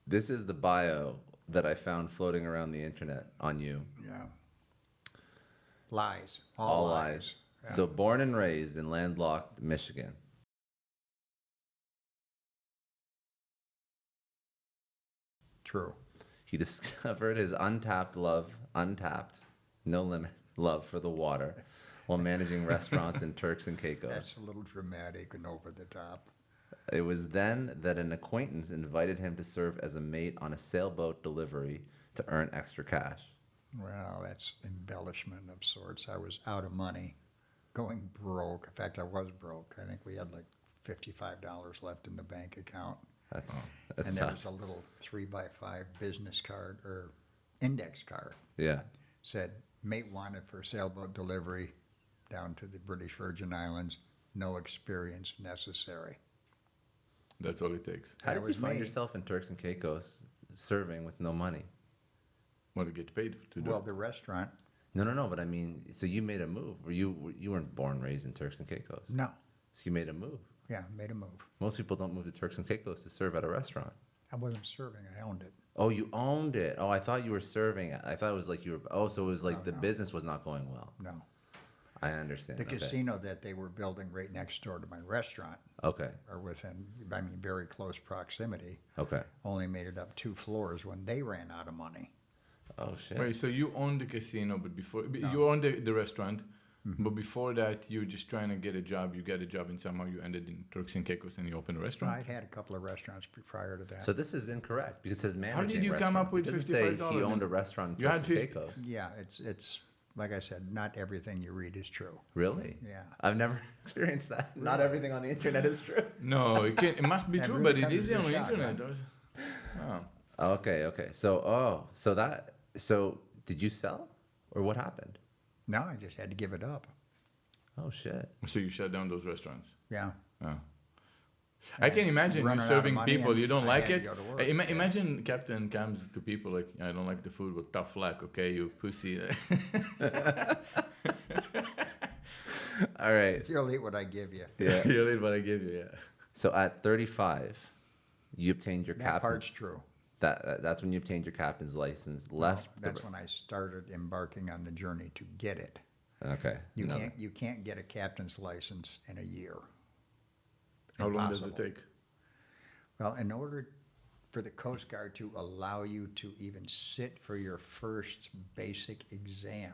This is the bio that I found floating around the internet on you. Yeah. Lies. All lies. Yeah. So born and raised in landlocked Michigan. True. He discovered his untapped, no limit love for the water while managing restaurants in Turks and Caicos. That's a little dramatic and over the top. It was then that an acquaintance invited him to serve as a mate on a sailboat delivery to earn extra cash. Well, that's embellishment of sorts. I was out of money, going broke. In fact, I was broke. I think we had like $55 left in the bank account. That's And there tough. was a little 3x5 business card or index card. Yeah. Said, mate wanted for sailboat delivery down to the British Virgin Islands. No experience necessary. That's all it takes. How That did you was find me. yourself in Turks and Caicos serving with no money? What to get paid to do? Well, the restaurant, No. But I mean, so you made a move. You weren't born and raised in Turks and Caicos. no. So you made a move. Yeah, made a move. Most people don't move to Turks and Caicos to serve at a restaurant. I wasn't serving, I owned it. Oh, you owned it. Oh, I thought you were serving. I thought it was like you were. Oh, so it was like No, the no. business was not going well. No. I understand. The Okay. casino that they were building right next door to my restaurant, Okay. or within, I mean, very close proximity, Okay. only made it up 2 floors when they ran out of money. Oh shit. Wait, so you owned the casino, but before No. you owned the restaurant, Mhm. but before that you were just trying to get a job. You got a job, and somehow you ended in Turks and Caicos, and you opened a restaurant. I'd had a couple of restaurants prior to that. So this is incorrect because it says managing. did you come up restaurants. with It doesn't say $55 he owned a then? restaurant in You had Turks and 50 Caicos. Yeah, it's like I said, not everything you read is true. Really? Yeah. I've never experienced that. Not Really? everything on the internet is true. No, it can. It must be That true, really but it comes is as a on the shock, internet. huh? Oh. Okay. So did you sell, or what happened? No, I just had to give it up. Oh shit. So you shut down those restaurants. Yeah. Oh. I can imagine you Running out of serving money people and you don't I like had it. to go to work. Yeah. Imagine captain comes to people like, I don't like the food with tough luck. Okay, you pussy. All right. You'll eat what I give you. Yeah. You read what I give you. Yeah. So at 35, you obtained your That part's captain's. true. That's when you obtained your captain's license. Left. That's when I started embarking on the journey to get it. Okay. You no. can't get a captain's license in a year. How long does it Impossible. take? Well, in order for the Coast Guard to allow you to even sit for your first basic exam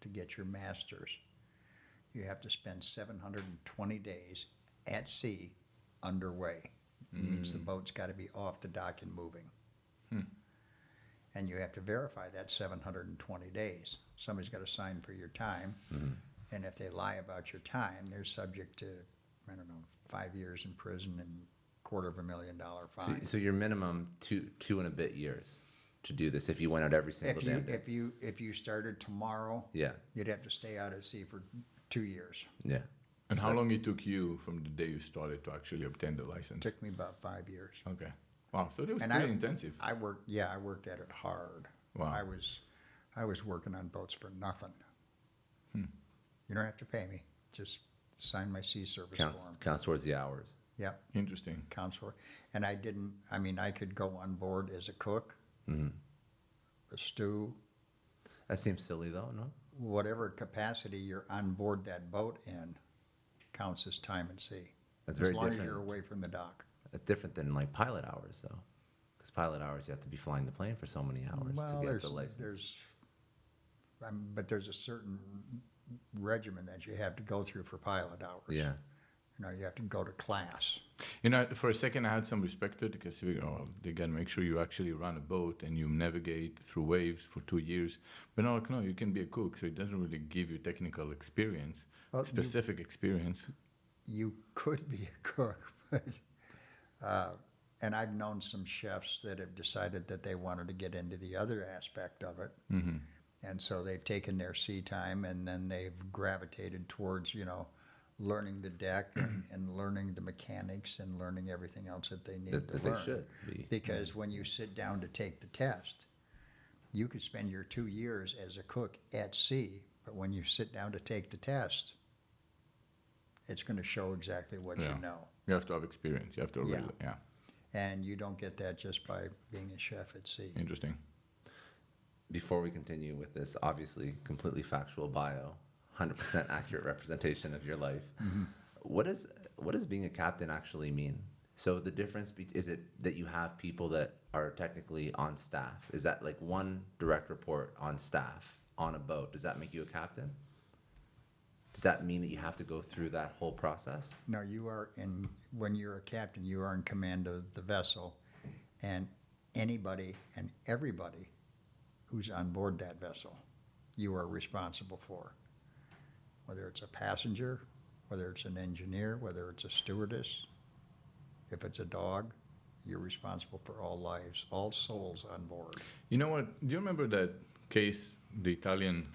to get your master's, you have to spend 720 days at sea underway. Means the boat's got to be off the dock and moving. Hmm. And you have to verify that 720 days. Somebody's got to sign for your time. Mhm. And if they lie about your time, they're subject to, I don't know, 5 years in prison and $250,000 So, fine. so your minimum two and a bit years to do this if you went out every single damn day. If you started tomorrow, Yeah. you'd have to stay out at sea for 2 years. Yeah. And So how that's- long it took you from the day you started to actually obtain the license? Took me about 5 years. Okay. Wow. So it was And pretty intensive. I worked at it hard. Wow. I was working on boats for nothing. Hmm. You don't have to pay me. Just sign my sea service form. Counts towards the hours. Yep, Interesting. counts for. And I could go on board as a cook, Hmm. a stew, That seems silly though, no? whatever capacity you're on board that boat in counts as time at sea. That's As very long as different. you're away from the dock. That's different than like pilot hours though, because pilot hours you have to be flying the plane for so many hours to get the license. But there's a certain regimen that you have to go through for pilot hours. Yeah. You know, you have to go to class. You know, for a second I had some respect to it because they gotta make sure you actually run a boat and you navigate through waves for 2 years. But no, you can be a cook, so it doesn't really give you technical experience, Well, specific experience. You could be a cook, but, and I've known some chefs that have decided that they wanted to get into the other aspect of it. Hmm. And so they've taken their sea time and then they've gravitated towards, learning the deck and learning the mechanics and learning everything else that they need That to they learn. should be. Because when you sit down to take the test, you could spend your 2 years as a cook at sea, but when you sit down to take the test, it's going to show exactly what Yeah. you know. You have to have experience. You have to really, Yeah. yeah. And you don't get that just by being a chef at sea. Interesting. Before we continue with this, obviously completely factual bio, 100% accurate representation of your life. Mm-hmm. What does being a captain actually mean? So the difference is it that you have people that are technically on staff? Is that like one direct report on staff on a boat? Does that make you a captain? Does that mean that you have to go through that whole process? No, when you're a captain, you are in command of the vessel, and anybody and everybody who's on board that vessel, you are responsible for. Whether it's a passenger, whether it's an engineer, whether it's a stewardess, if it's a dog, you're responsible for all lives, all souls on board. You know what? Do you remember that case, the Italian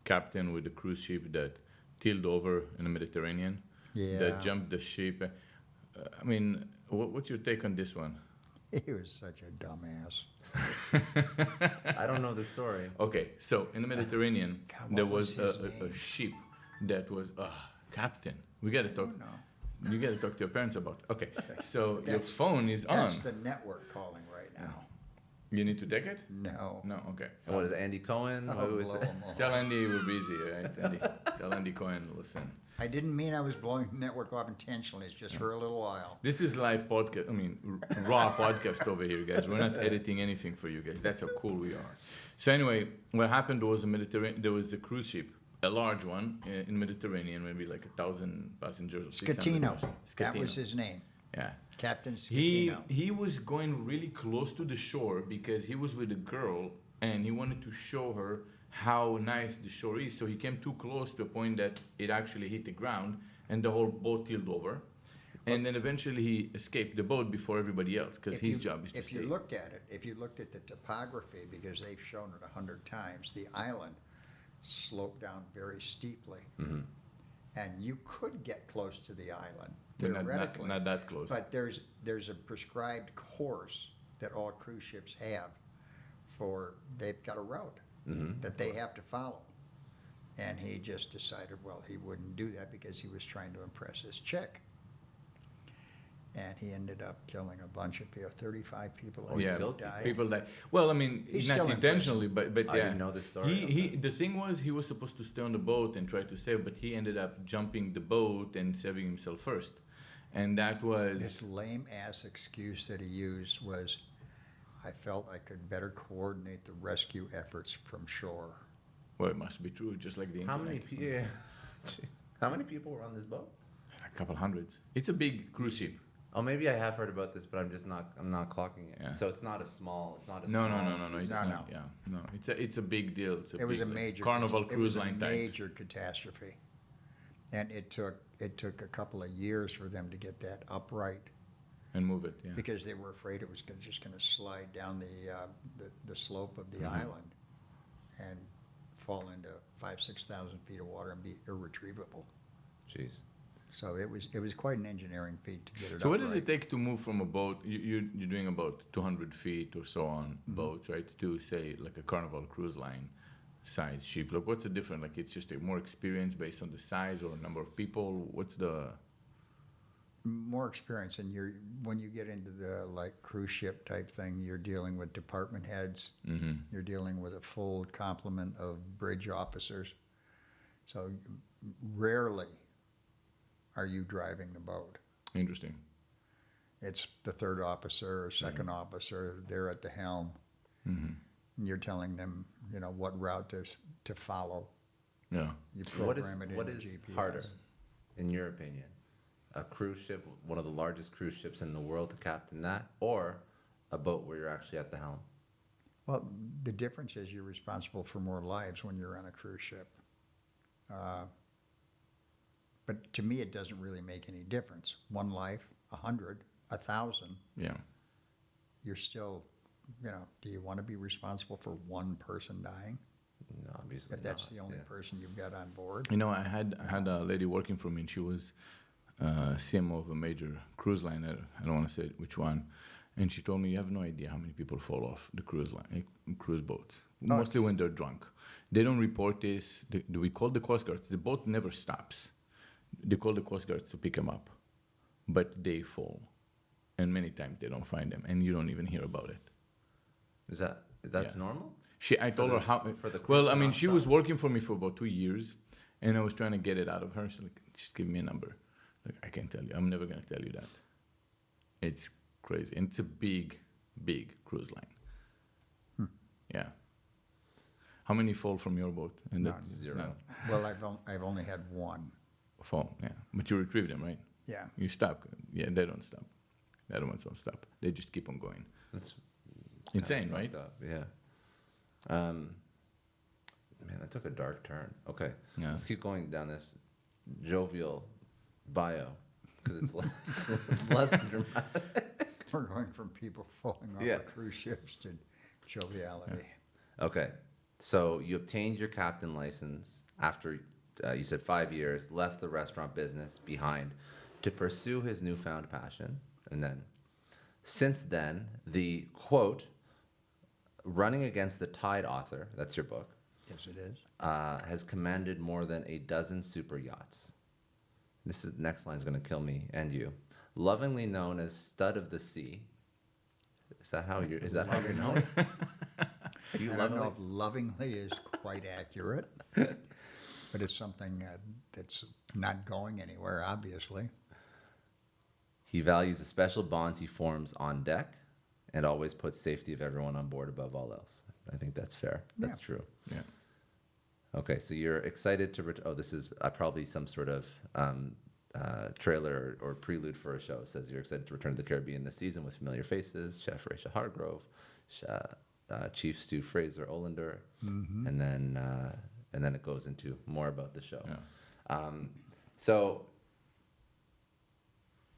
captain with the cruise ship that tilled over in the Mediterranean? Yeah. That jumped the ship. I mean, what's your take on this one? He was such a dumbass. I don't know the story. Okay, so in the Mediterranean, God, there what was was his a name? ship that was, captain. We got to talk. No. You got to talk to your parents about. Okay, so your That's- phone is on. That's the network calling right now. You need to take it? No. No. Okay. And what is it, Andy Cohen? I'll Who is blow it? 'em off. Tell Andy we're busy, right? Andy. Tell Andy Cohen, listen. I didn't mean I was blowing the network off intentionally. It's just for a little while. This is live podcast. I mean, raw podcast over here, guys. We're not editing anything for you guys. That's how cool we are. So anyway, what happened was there was a cruise ship, a large one in Mediterranean, maybe like 1,000 passengers. Or 600 Scatino. passengers. That was Scatino. his name. Yeah. Captain He Scatino. was going really close to the shore because he was with a girl and he wanted to show her how nice the shore is. So he came too close to a point that it actually hit the ground and the whole boat tilled over. And then eventually he escaped the boat before everybody else because his job is to If stay. you looked at it, if you looked at the topography, because they've shown it 100 times, the island sloped down very steeply. Mm-hmm. And you could get close to the island, But theoretically. not that close. But there's a prescribed course that all cruise ships have they've got a route Mm-hmm. that they have to follow. And he just decided, well, he wouldn't do that because he was trying to impress his chick. And he ended up killing a bunch of people, 35 people. I Oh, he think, killed died. People die. Well, I mean, He's not still in intentionally, but yeah. I didn't know this story. The thing was, he was supposed to stay on the boat and try to save, but he ended up jumping the boat and saving himself first, and that was This lame ass excuse that he used was, I felt I could better coordinate the rescue efforts from shore. well, it must be true, just like the How internet. many How many people were on this boat? A couple hundreds. It's a big cruise ship. Oh, maybe I have heard about this, but I'm not clocking it. Yeah. So it's not a small. No. cruise It's No, ship. no. Yeah, no. It's a big deal. It was a big, like, major Carnival it Cruise was Line a type. major catastrophe, and it took a couple of years for them to get that upright And move it. Yeah. because they were afraid it was just going to slide down the slope of the Mm-hmm. island and fall into 5,000-6,000 feet of water and be irretrievable. Jeez. So it was quite an engineering feat to get it. So what does upright. it take to move from a boat? You're doing about 200 feet or so on Mm-hmm. boats, right? To say like a Carnival Cruise Line size ship. Like what's the difference? Like it's just a more experience based on the size or number of people. What's the More experience, and when you get into the like cruise ship type thing, you're dealing with department heads. mm-hmm. You're dealing with a full complement of bridge officers. So rarely are you driving the boat. Interesting. It's the third officer or 2nd officer. They're at the helm. Mm-hmm. And you're telling them, what route to follow. Yeah. You What is program it what in is GPS. harder, in your opinion? A cruise ship, one of the largest cruise ships in the world, to captain that, or a boat where you're actually at the helm? Well, the difference is you're responsible for more lives when you're on a cruise ship. But to me, it doesn't really make any difference. One life, 100, 1,000, Yeah. you're still, do you want to be responsible for one person dying? No, obviously If that's not, the only yeah. person you've got on board? You know, I had a lady working for me, and she was CMO of a major cruise line. I don't want to say which one. And she told me, you have no idea how many people fall off the cruise boats, mostly when they're drunk. They don't report this. We call the Coast Guards. The boat never stops. They call the Coast Guards to pick them up, but they fall. and many times they don't find them, and you don't even hear about it. That's Yeah. normal? I told her how. For the Well, cruise I mean, she was nonstop? working for me for about 2 years, and I was trying to get it out of her. So like, just give me a number. Like, I can't tell you. I'm never gonna tell you that. It's crazy, and it's a big, big cruise line. Yeah. How many fall from your boat? And None. Zero. None. Well, I've only had one. Fall. Yeah, but you retrieve them, right? Yeah. You stop. Yeah, they don't stop. The other ones don't stop. They just keep on going. That's Insane, kinda right? fucked up, yeah. Man, that took a dark turn. Okay, Yeah. let's keep going down this jovial bio because it's less dramatic. We're going from people falling off Yeah. of cruise ships to joviality. Okay, so you obtained your captain license after you said 5 years, left the restaurant business behind to pursue his newfound passion, and then since then, the quote, "Running Against the Tide" author, that's your book, Yes, it is. has commanded more than a dozen super yachts. Next line is going to kill me and you. Lovingly known as Stud of the Sea. Is that how you're known? Are you I don't know lovingly? if lovingly is quite accurate, but it's something that's not going anywhere, obviously. He values the special bonds he forms on deck and always puts safety of everyone on board above all else. I think that's fair. That's Yeah. true. Yeah. Okay, so you're excited to this is probably some sort of trailer or prelude for a show. It says you're excited to return to the Caribbean this season with familiar faces, Chef Raisha Hargrove, Chief Stu Fraser Olander, and then it goes into more about the show. Yeah. So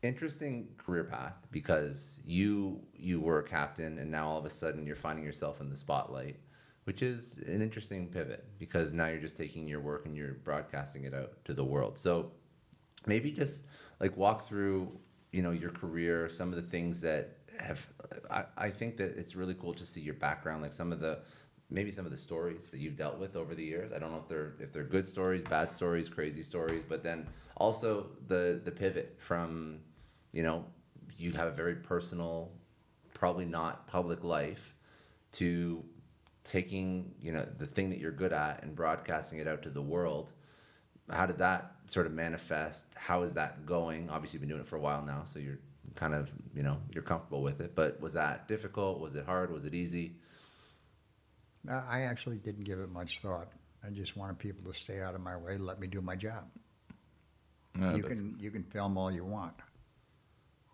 interesting career path because you were a captain and now all of a sudden you're finding yourself in the spotlight, which is an interesting pivot because now you're just taking your work and you're broadcasting it out to the world. So maybe just like walk through, your career, some of the things that I think that it's really cool to see your background, like some of the stories that you've dealt with over the years. I don't know if they're good stories, bad stories, crazy stories, but then also the pivot from, you have a very personal, probably not public life to taking, the thing that you're good at and broadcasting it out to the world. How did that sort of manifest? How is that going? Obviously you've been doing it for a while now, so you're kind of, you're comfortable with it, but was that difficult? Was it hard? Was it easy? I actually didn't give it much thought. I just wanted people to stay out of my way, let me do my job. You can film all you want.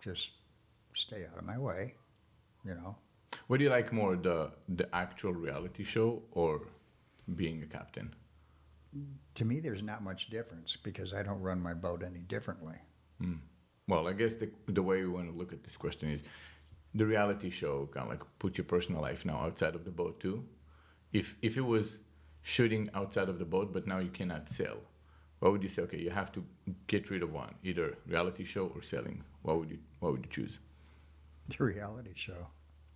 Just stay out of my way, What do you like more, the actual reality show or being a captain? To me, there's not much difference because I don't run my boat any differently. Well, I guess the way we want to look at this question is the reality show kind of like put your personal life now outside of the boat too. If it was shooting outside of the boat, but now you cannot sail, what would you say? Okay, you have to get rid of one, either reality show or sailing. What would you choose? The reality show.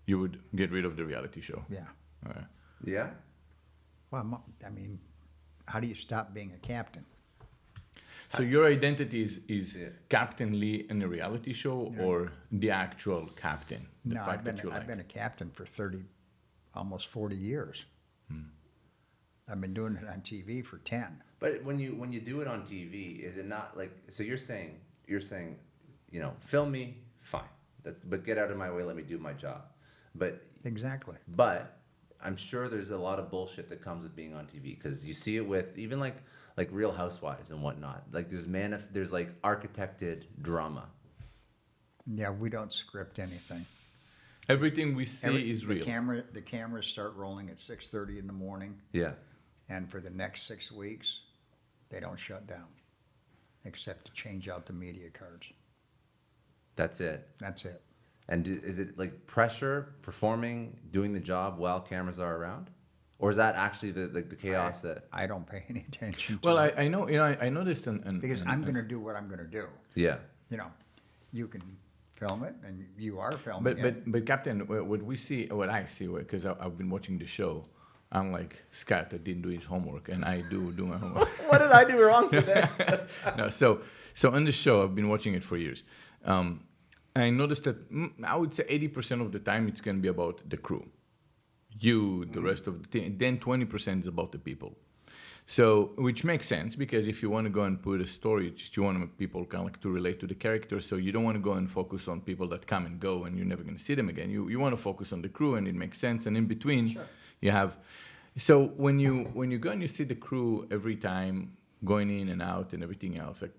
You would get rid of the reality show. Yeah. All right. Yeah. Well, I mean, how do you stop being a captain? So your identity is Yeah. Captain Lee in a reality show or the actual captain? The No, fact that you I've been a captain for almost 40 years. I've been doing it on TV for 10. But when you do it on TV, is it not like, so you're saying, film me, fine. But get out of my way, let me do my job. But Exactly. I'm sure there's a lot of bullshit that comes with being on TV because you see it with even like Real Housewives and whatnot. Like there's like architected drama. Yeah, we don't script anything. Everything we see is real. The cameras start rolling at 6:30 in the morning, Yeah. and for the next 6 weeks, they don't shut down, except to change out the media cards. That's it. That's it. And is it like pressure, performing, doing the job while cameras are around? Or is that actually the chaos that... I don't pay any attention to Well, it I know, I noticed because I'm going to do what I'm going to do. Yeah. You can film it, and you are filming it. But Captain, what I see, because I've been watching the show, unlike Scott that didn't do his homework, and I do my homework. What did I do wrong today? No, so on the show, I've been watching it for years. I noticed that I would say 80% of the time it's going to be about the crew, you, the rest of the team. Then 20% is about the people. So, which makes sense because if you want to go and put a story, just you want people kind of like to relate to the character. So you don't want to go and focus on people that come and go and you're never going to see them again. You want to focus on the crew, and it makes sense. And in between, Sure. you have. So when you go and you see the crew every time going in and out and everything else, like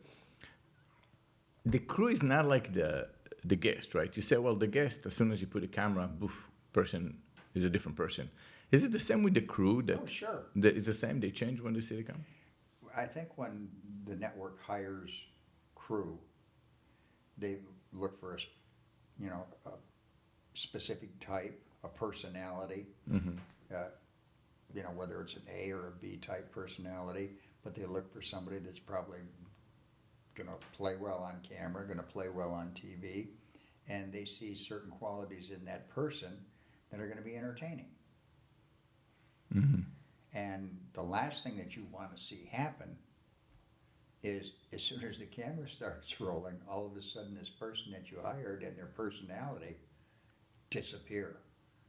the crew is not like the guest, right? You say, well, the guest, as soon as you put a camera, boof, person is a different person. Is it the same with the crew? That Oh, sure. it's the same? They change when they see the camera? I think when the network hires crew, they look for a specific type, a personality. Whether it's an A or a B type personality, but they look for somebody that's probably going to play well on camera, going to play well on TV, and they see certain qualities in that person that are going to be entertaining. And the last thing that you want to see happen is as soon as the camera starts rolling, all of a sudden this person that you hired and their personality disappear.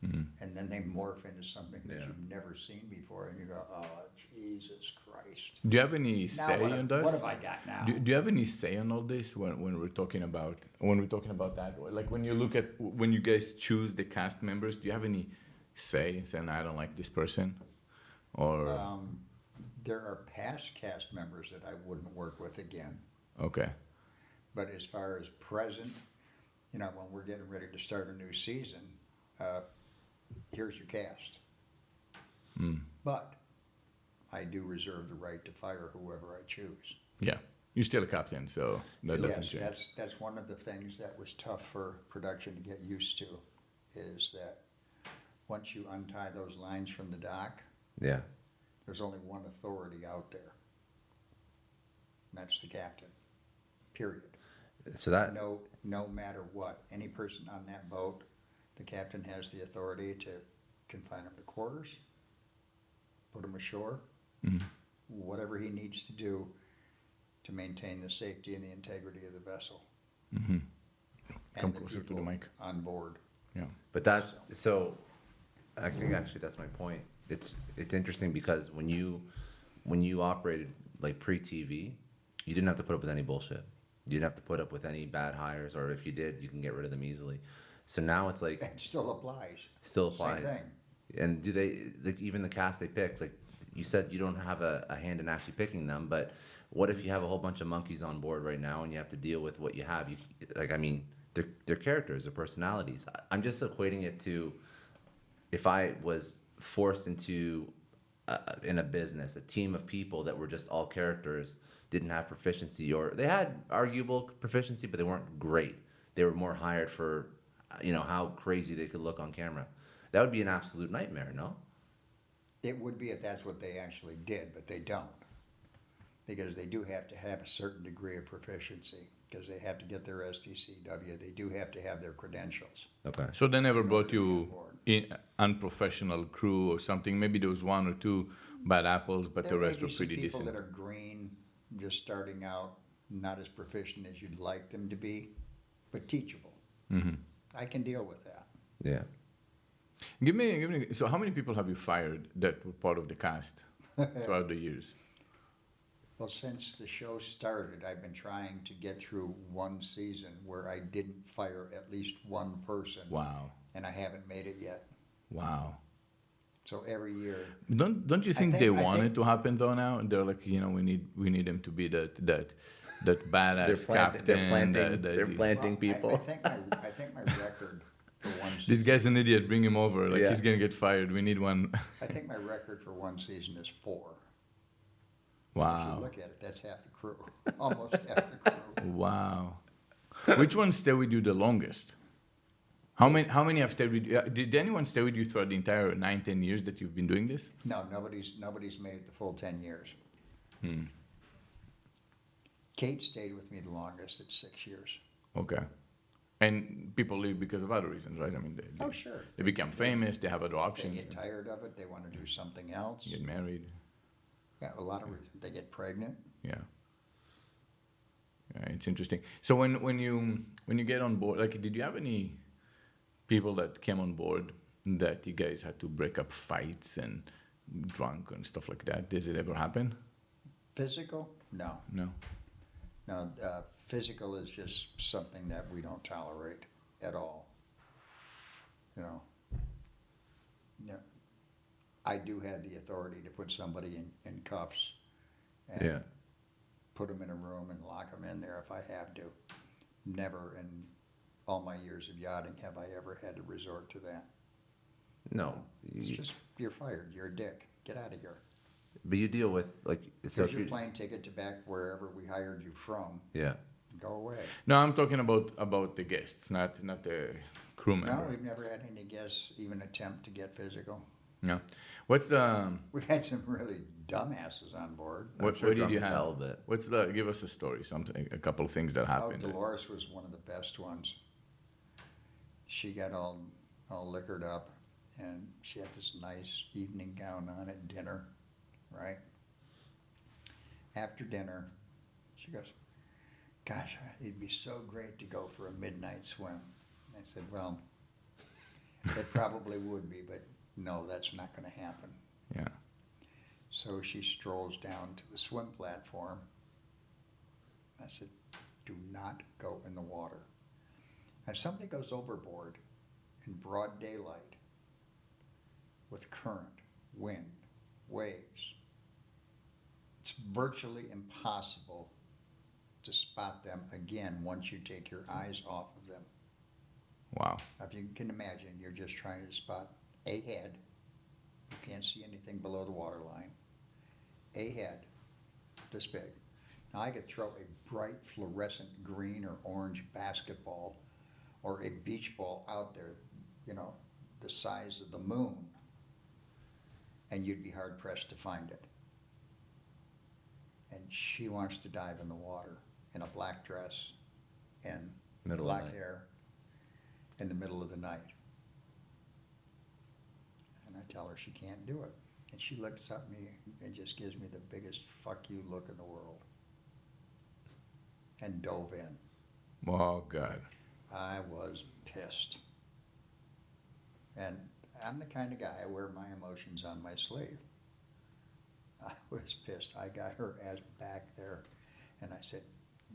And then they morph into something that you've never seen before, and you go, oh, Jesus Christ. Do you have any say on this? What have I got now? Do you have any say on all this when we're talking about that? Like when you guys choose the cast members, do you have any say saying I don't like this person? Or there are past cast members that I wouldn't work with again. Okay. But as far as present, when we're getting ready to start a new season, here's your cast. But I do reserve the right to fire whoever I choose. Yeah. You're still a captain, so that doesn't change. Yes, that's one of the things that was tough for production to get used to, is that once you untie those lines from the dock, there's only one authority out there. And that's the captain. Period. So that no matter what, any person on that boat, the captain has the authority to confine them to quarters, put them ashore, whatever he needs to do to maintain the safety and the integrity of the vessel. Come And the closer to the people mic. on board. Yeah. But that's so. I think actually that's my point. It's interesting because when you operated like pre-TV, you didn't have to put up with any bullshit. You didn't have to put up with any bad hires, or if you did, you can get rid of them easily. So now it's like It still applies. still applies. Same thing. And do they even the cast they pick? Like you said, you don't have a hand in actually picking them, but what if you have a whole bunch of monkeys on board right now and you have to deal with what you have? They're characters, they're personalities. I'm just equating it to if I was forced into in a business, a team of people that were just all characters, didn't have proficiency, or they had arguable proficiency, but they weren't great. They were more hired for, how crazy they could look on camera. That would be an absolute nightmare, no? It would be if that's what they actually did, but they don't. Because they do have to have a certain degree of proficiency, because they have to get their STCW. They do have to have their credentials. Okay. So they never brought you on board. in unprofessional crew or something. Maybe there was one or two bad apples, but the rest were pretty There may be some decent. people that are green, just starting out, not as proficient as you'd like them to be, but teachable. I can deal with that. Yeah. Give me. So how many people have you fired that were part of the cast throughout the years? Well, since the show started, I've been trying to get through one season where I didn't fire at least one person. Wow. And I haven't made it yet. Wow. So every year. Don't you think I they think- want it to happen though now? And they're like, we need him to be that badass captain. They're planting people. I think my record for one season. This guy's an idiot. Bring him over. Like Yeah. he's gonna get fired. We need one. I think my record for one season is 4. If Wow. you look at it, that's half the crew. Almost half the crew. Wow. Which one stayed with you the longest? How many have stayed with you? Did anyone stay with you throughout the entire 9-10 years that you've been doing this? No, nobody's made it the full 10 years. Kate stayed with me the longest at 6 years. Okay. And people leave because of other reasons, right? I mean, Oh, sure. they become famous. They have other They options. get tired of it. They want to do something else. Get married. Yeah, a lot of reasons. They get pregnant. Yeah. It's interesting. So when you get on board, like, did you have any people that came on board that you guys had to break up fights and drunk and stuff like that? Does it ever happen? Physical? No. No. No, physical is just something that we don't tolerate at all. You know, no, I do have the authority to put somebody in cuffs and Yeah. put them in a room and lock them in there if I have to. Never in all my years of yachting have I ever had to resort to that. No. It's just, you're fired, you're a dick, get out of here. But you deal with like so. Here's If your you, plane ticket to back wherever we hired you from, yeah. go away. No, I'm talking about the guests, not the crew No, member. we've never had any guests even attempt to get physical. No. What's the We had some really dumbasses on board. I'm what sure did drunk you as have? hell, but What's the give us a story, something, a couple of things that Oh, happened. Dolores was one of the best ones. She got all liquored up, and she had this nice evening gown on at dinner, right? After dinner, she goes, "Gosh, it'd be so great to go for a midnight swim." I said, "Well, it probably would be, but no, that's not going to happen." Yeah. So she strolls down to the swim platform. I said, "Do not go in the water." If somebody goes overboard in broad daylight with current, wind, waves, it's virtually impossible to spot them again once you take your eyes off of them. Wow. If you can imagine, you're just trying to spot a head. You can't see anything below the waterline. A head, this big. Now I could throw a bright fluorescent green or orange basketball or a beach ball out there, you know, the size of the moon, and you'd be hard pressed to find it. And she wants to dive in the water in a black dress and Middle of the black night. hair in the middle of the night. And I tell her she can't do it. And she looks at me and just gives me the biggest fuck you look in the world. And dove in. Oh God. I was pissed. And I'm the kind of guy, I wear my emotions on my sleeve. I was pissed. I got her ass back there and I said,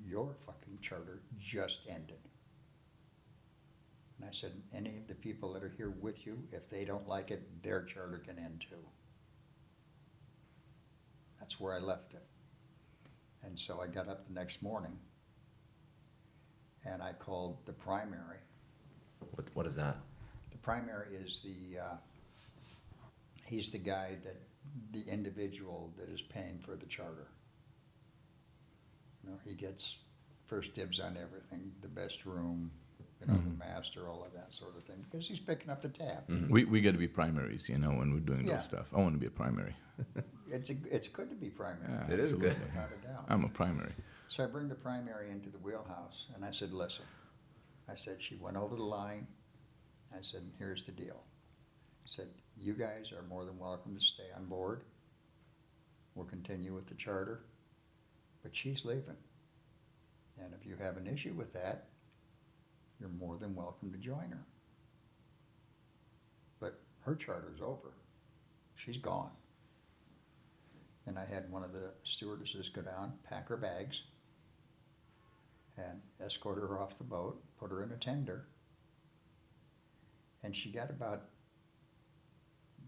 "Your fucking charter just ended." And I said, "Any of the people that are here with you, if they don't like it, their charter can end too." That's where I left it. And so I got up the next morning and I called the primary. What is that? The primary is he's the guy the individual that is paying for the charter. You know, he gets first dibs on everything, the best room, you know, the master, all of that sort of thing, because he's picking up the tab. Mm-hmm. We got to be primaries, you know, when we're doing Yeah. those stuff. I want to be a primary. It's good to be primary. Yeah, It is good. absolutely. Without a doubt. I'm a primary. So I bring the primary into the wheelhouse, and I said, "Listen," I said, "she went over the line." I said, "Here's the deal." I said, "You guys are more than welcome to stay on board. We'll continue with the charter, but she's leaving. And if you have an issue with that, you're more than welcome to join her. But her charter's over. She's gone." And I had one of the stewardesses go down, pack her bags, and escort her off the boat, put her in a tender. And she got about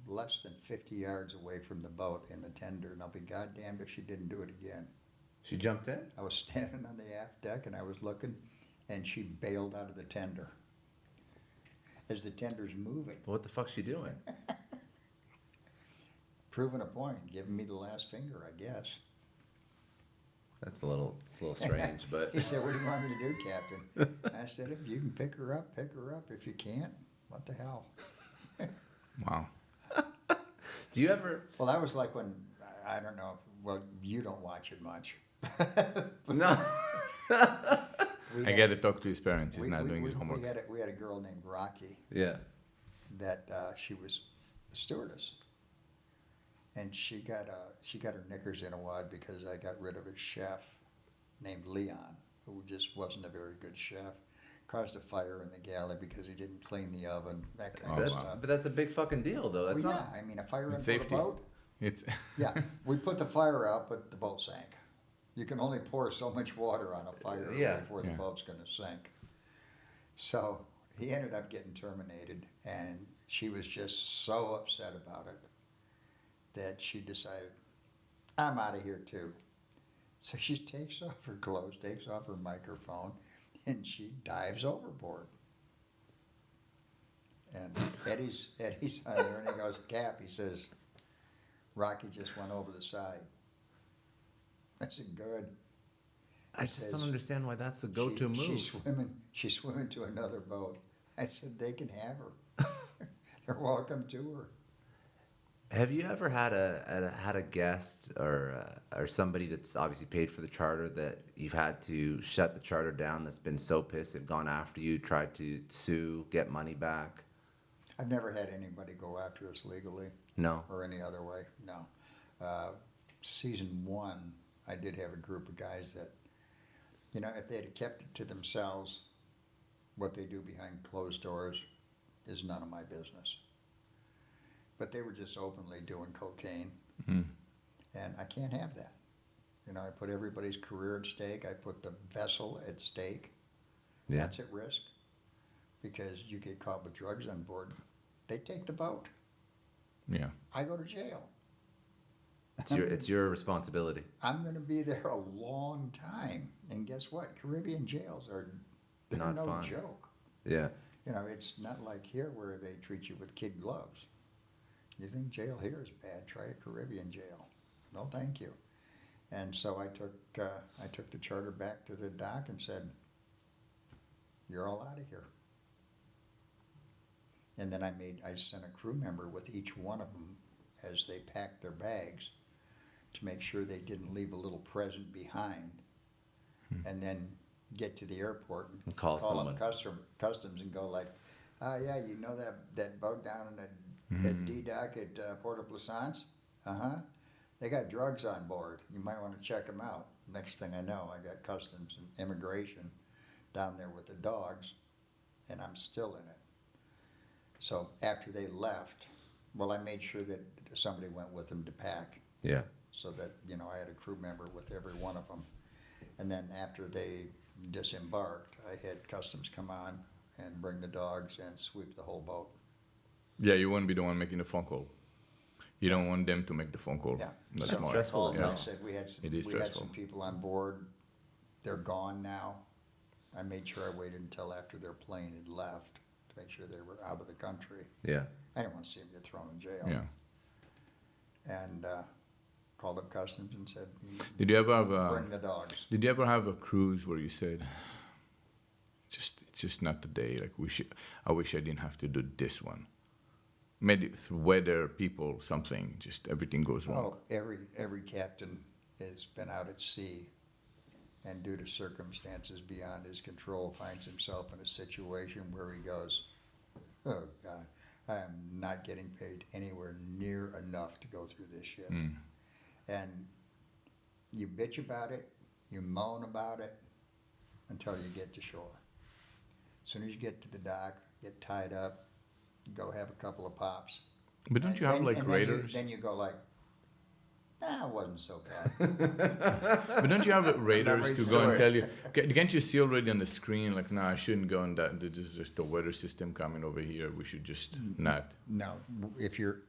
less than 50 yards away from the boat in the tender, and I'll be goddamned if she didn't do it again. She jumped in? I was standing on the aft deck and I was looking, and she bailed out of the tender as the tender's moving. What the fuck's she doing? Proving a point, giving me the last finger, I guess. That's a little strange, but He said, "What do you want me to do, Captain?" I said, "If you can pick her up, pick her up. If you can't, what the hell?" Wow. do you ever? Well, that was like when, I don't know, well, you don't watch it much. No. I got to talk to his parents. He's not doing his We homework. had a girl named Rocky Yeah. that she was a stewardess. And she got her knickers in a wad because I got rid of a chef named Leon, who just wasn't a very good chef. Caused a fire in the galley because he didn't clean the oven, that kind Oh, of wow. stuff. But that's a big fucking deal, though. That's Well, not. yeah, I mean, a fire It's on board a safety. boat. It's Yeah, we put the fire out, but the boat sank. You can only pour so much water on a fire Yeah. before the Yeah. boat's going to sink. So he ended up getting terminated, and she was just so upset about it that she decided, I'm out of here too. So she takes off her clothes, takes off her microphone, and she dives overboard. And Eddie's on there, and he goes, Cap, he says, Rocky just went over the side. I said, good. I just don't understand why that's the go-to move. She's swimming to another boat. I said, they can have her. They're welcome to her. Have you ever had a guest or somebody that's obviously paid for the charter that you've had to shut the charter down that's been so pissed they've gone after you, tried to sue, get money back? I've never had anybody go after us legally No. or any other way, no. Season 1, I did have a group of guys that, you know, if they had kept it to themselves, what they do behind closed doors is none of my business. But they were just openly doing cocaine, Mhm. and I can't have that. You know, I put everybody's career at stake. I put the vessel at stake. Yeah. That's at risk because you get caught with drugs on board. They take the boat. yeah. I go to jail. It's your responsibility. I'm going to be there a long time, and guess what? Caribbean jails they're Not no fun. joke. Yeah. You know, it's not like here where they treat you with kid gloves. You think jail here is bad? Try a Caribbean jail. No, thank you. And so I took the charter back to the dock and said, "You're all out of here." And then I sent a crew member with each one of them as they packed their bags to make sure they didn't leave a little present behind, and then get to the airport and Call someone. up customs and go like, yeah, you know that boat down at D-Dock at Port of Plaisance? They got drugs on board. You might want to check them out. Next thing I know, I got customs and immigration down there with the dogs, and I'm still in it. So after they left, well, I made sure that somebody went with them to pack, Yeah. so that, you know, I had a crew member with every one of them. And then after they disembarked, I had customs come on and bring the dogs and sweep the whole boat. Yeah, you won't be the one making the phone call. You don't want them to make the phone call. Yeah. That's That's smart. stressful Calls, as and I hell. said we had some, It is we had stressful. some people on board. They're gone now. I made sure I waited until after their plane had left to make sure they were out of the country. Yeah. I didn't want to see them get thrown in jail. Yeah. And called up customs and said, Did you ever have bring the dogs. Did you ever have a cruise where you said, it's just not the day. Like I wish I didn't have to do this one. Maybe through weather, people, something, just everything goes wrong. Oh, every captain has been out at sea, and due to circumstances beyond his control, finds himself in a situation where he goes, "Oh God, I am not getting paid anywhere near enough to go through this shit." Mm. And you bitch about it, you moan about it, until you get to shore. As soon as you get to the dock, get tied up, go have a couple of pops. But don't And you have then- like and then you- radars? Then you go like, nah, it wasn't so bad. But don't you have radars very to go and sure. tell you? Can't you see already on the screen? Like, no, I shouldn't go on that. This is just the weather system coming over here. We should just not. No, if you're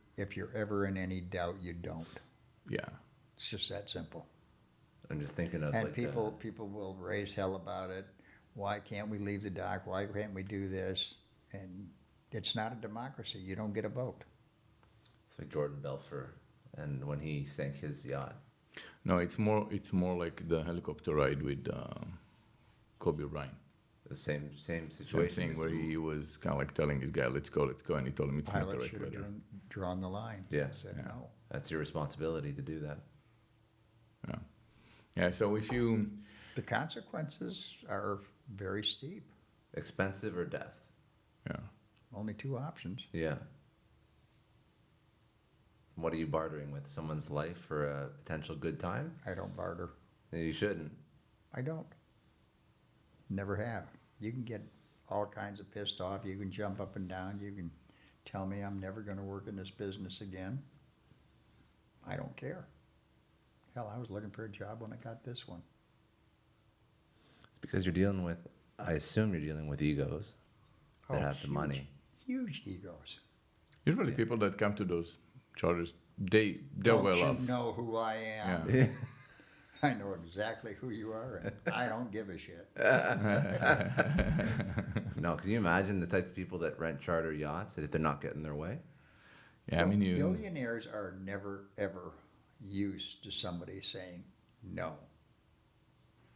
ever in any doubt, you don't. Yeah. It's just that simple. I'm just thinking of And like people will raise hell about it. Why can't we leave the dock? Why can't we do this? And it's not a democracy. You don't get a vote. it's like Jordan Belfort and when he sank his yacht. No, it's more like the helicopter ride with Kobe Bryant. The same Same situation. thing where he was kind of like telling his guy, let's go, and he told him it's not the Pilot right should have weather. drawn the line. Yeah. And said Yeah. no. That's your responsibility to do that. Yeah, so if you, The consequences are very steep. Expensive or death? yeah, Only two options. Yeah. What are you bartering with? Someone's life for a potential good time? I don't barter. You shouldn't. I don't. Never have. You can get all kinds of pissed off. You can jump up and down. You can tell me I'm never going to work in this business again. I don't care. Hell, I was looking for a job when I got this one. It's because you're dealing with, I assume you're dealing with egos that have the huge, money. Huge egos. Usually, Yeah. people that come to those charters, they're Don't well you off. know who I am? Yeah. I know exactly who you are, and I don't give a shit. No, can you imagine the types of people that rent charter yachts if they're not getting their way? Yeah, I mean, you. Billionaires are never, ever used to somebody saying no.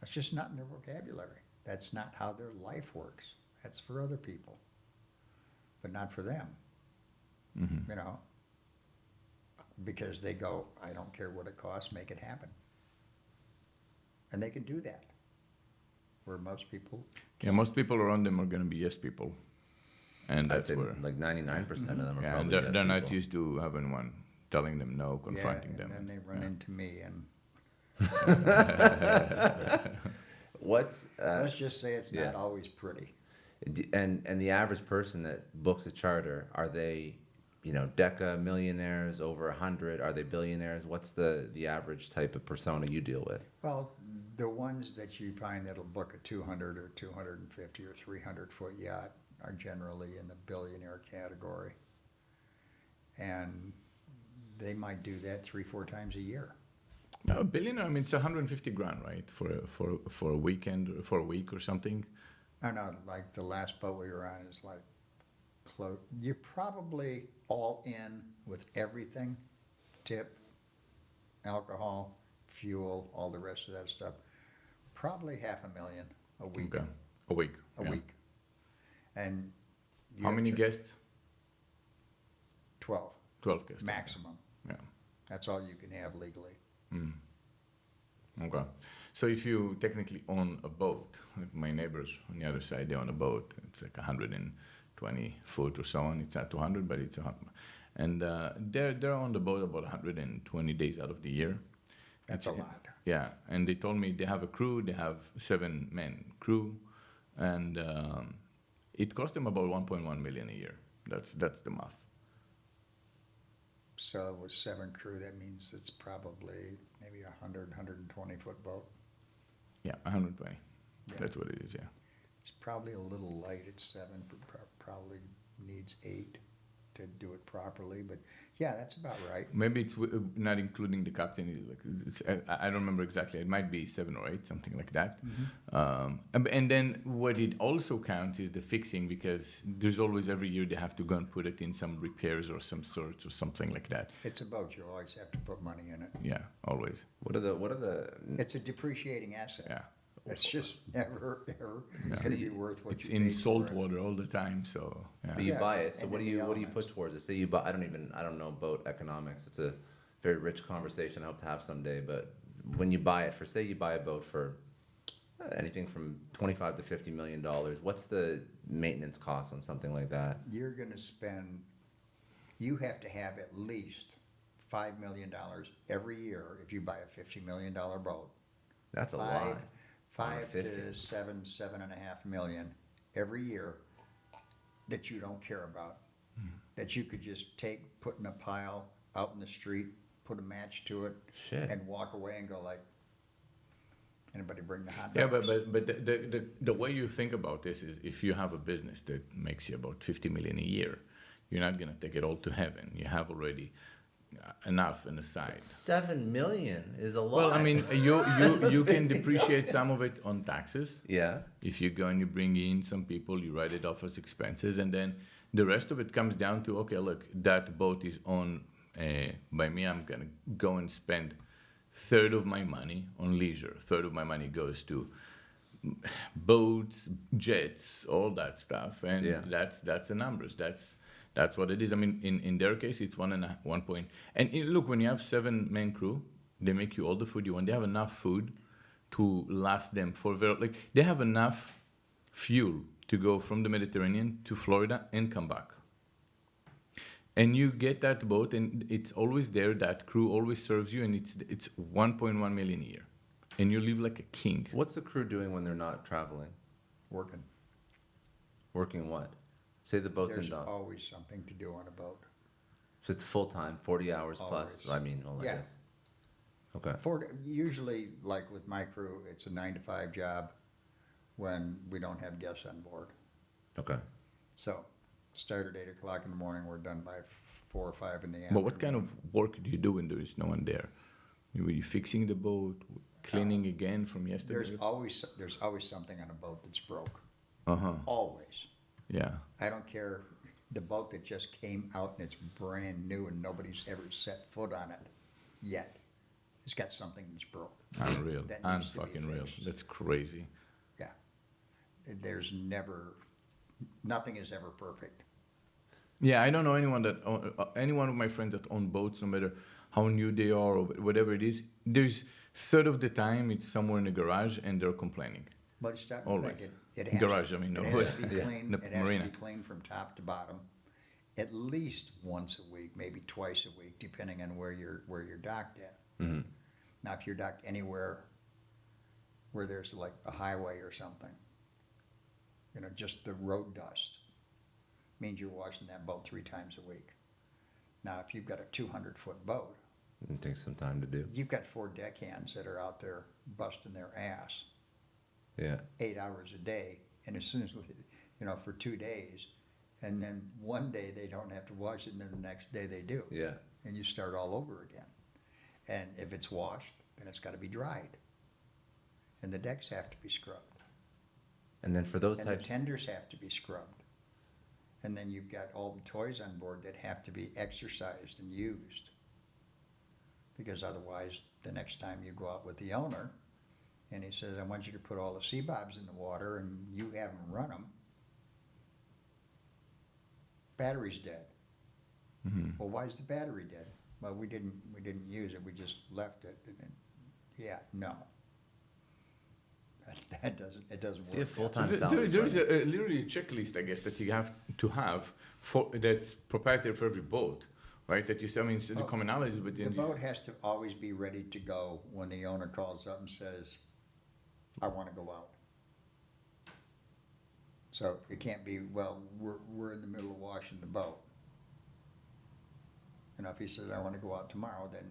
That's just not in their vocabulary. That's not how their life works. That's for other people, but not for them, Mhm. you know, because they go, I don't care what it costs, make it happen. And they can do that, where most people Yeah, most people around them are going to be yes people, and I'd that's say where. like 99% of them are Yeah, and probably they're yes not people. used to having one telling them no, confronting yeah, them. and then they run Yeah. into me, and What's let's just say it's yeah. not always pretty. and the average person that books a charter, are they, deca millionaires over 100? Are they billionaires? What's the average type of persona you deal with? Well, the ones that you find that'll book a 200 or 250 or 300 foot yacht are generally in the billionaire category. And they might do that 3-4 times a year. No, a billionaire. I mean, it's 150 grand, right, for a weekend, for a week or something. I know, like the last boat we were on is like close. You're probably all in with everything, tip, alcohol, fuel, all the rest of that stuff. Probably $500,000 a week. Okay, a week. A yeah. week. And you How have many to- guests? 12 12 guests. maximum. Yeah. That's all you can have legally. Mm. Okay. So if you technically own a boat, like my neighbors on the other side, they own a boat. It's like 120 foot or so on. It's not 200, but it's 100. And they're on the boat about 120 days out of the year. That's It's- a lot. Yeah, and they told me they have a crew. They have 7-man crew, and it cost them about 1.1 million a year. That's the math. So with 7 crew, that means it's probably maybe 120 foot boat. Yeah, 120. Yeah. That's what it is. Yeah. It's probably a little light at 7, but probably needs 8 to do it properly. But yeah, that's about right. Maybe it's not including the captain. I don't remember exactly. It might be 7 or 8, something like that. And then what it also counts is the fixing, because there's always every year they have to go and put it in some repairs or some sorts or something like that. It's a boat. You always have to put money in it. Yeah, always. What are the It's a depreciating asset. Yeah, It's just never, ever Yeah. going to be worth what it's you in paid salt for it. water all the time. So yeah. But you Yeah, buy it, so and what do then you the what do you put elements. towards it? Say you buy, I don't know boat economics. It's a very rich conversation I hope to have someday. But when you buy it, say you buy a boat for anything from $25 to $50 million, what's the maintenance cost on something like that? You're going to spend, you have to have at least $5 million every year if you buy a $50 million boat. That's a Five- lot. On a 5 50. to 7.5 million every year that you don't care about. That you could just take, put in a pile out in the street, put a match to it, Shit. and walk away and go like, anybody bring the hot Yeah, dogs? but the way you think about this is, if you have a business that makes you about 50 million a year, you're not gonna take it all to heaven. You have already enough on the side. 7 million is a lot. Well, I mean, you can depreciate some of it on taxes. yeah. If you go and you bring in some people, you write it off as expenses, and then the rest of it comes down to, okay, look, that boat is owned by me. I'm gonna go and spend third of my money on leisure. Third of my money goes to boats, jets, all that stuff, and Yeah. that's the numbers. That's what it is. I mean, in their case, it's 1 point. And look, when you have 7-man crew, they make you all the food you want. They have enough food to last them for they have enough fuel to go from the Mediterranean to Florida and come back. And you get that boat, and it's always there. That crew always serves you, and it's 1.1 million a year, and you live like a king. What's the crew doing when they're not traveling? working. Working what? Say the boat's There's in dock. always something to do on a boat. So it's full time, 40 hours plus. Always. I mean, well, I Yeah. guess. Okay. Usually, like with my crew, it's a 9 to 5 job when we don't have guests on board. Okay. So, start at 8 o'clock in the morning, we're done by 4 or 5 in the afternoon. But what kind of work do you do when there is no one there? Were you fixing the boat, cleaning again from yesterday? There's always something on a boat that's broke. Uh-huh. Always. Yeah. I don't care, the boat that just came out and it's brand new and nobody's ever set foot on it yet. It's got something that's broke. Unreal. That needs to be Unfucking real. fixed. That's crazy. Yeah. There's nothing is ever perfect. Yeah, I don't know anyone any one of my friends that own boats, no matter how new they are or whatever it is. There's third of the time it's somewhere in the garage and they're complaining. But you start to Always. think it has Garage, to, I mean, no. it has to be Yeah. clean. The It has marina. to be clean from top to bottom, at least once a week, maybe twice a week, depending on where you're docked at. Hmm. Now, if you're docked anywhere where there's like a highway or something, just the road dust, means you're washing that boat 3 times a week. Now, if you've got a 200-foot boat, It takes some time to do. you've got 4 deckhands that are out there busting their ass Yeah. 8 hours a day, and as soon as, for 2 days, and then one day they don't have to wash it, and then the next day they do. Yeah. And you start all over again. And if it's washed, then it's got to be dried. And the decks have to be scrubbed. And then for those And the types, tenders have to be scrubbed. And then you've got all the toys on board that have to be exercised and used. Because otherwise, the next time you go out with the owner, and he says, I want you to put all the sea bobs in the water, and you haven't run them, battery's dead. Hmm. Well, why is the battery dead? Well, we didn't use it, we just left it. And then, yeah, no. It doesn't see a work. full-time There salary. is literally a checklist, I guess, that you have to have that's proprietary for every boat, right? That you say, I mean, it's the Oh, commonalities, but The then boat has to always be ready to go when the owner calls up and says, I want to go out. So it can't be, well, we're in the middle of washing the boat. If he says, I want to go out tomorrow, then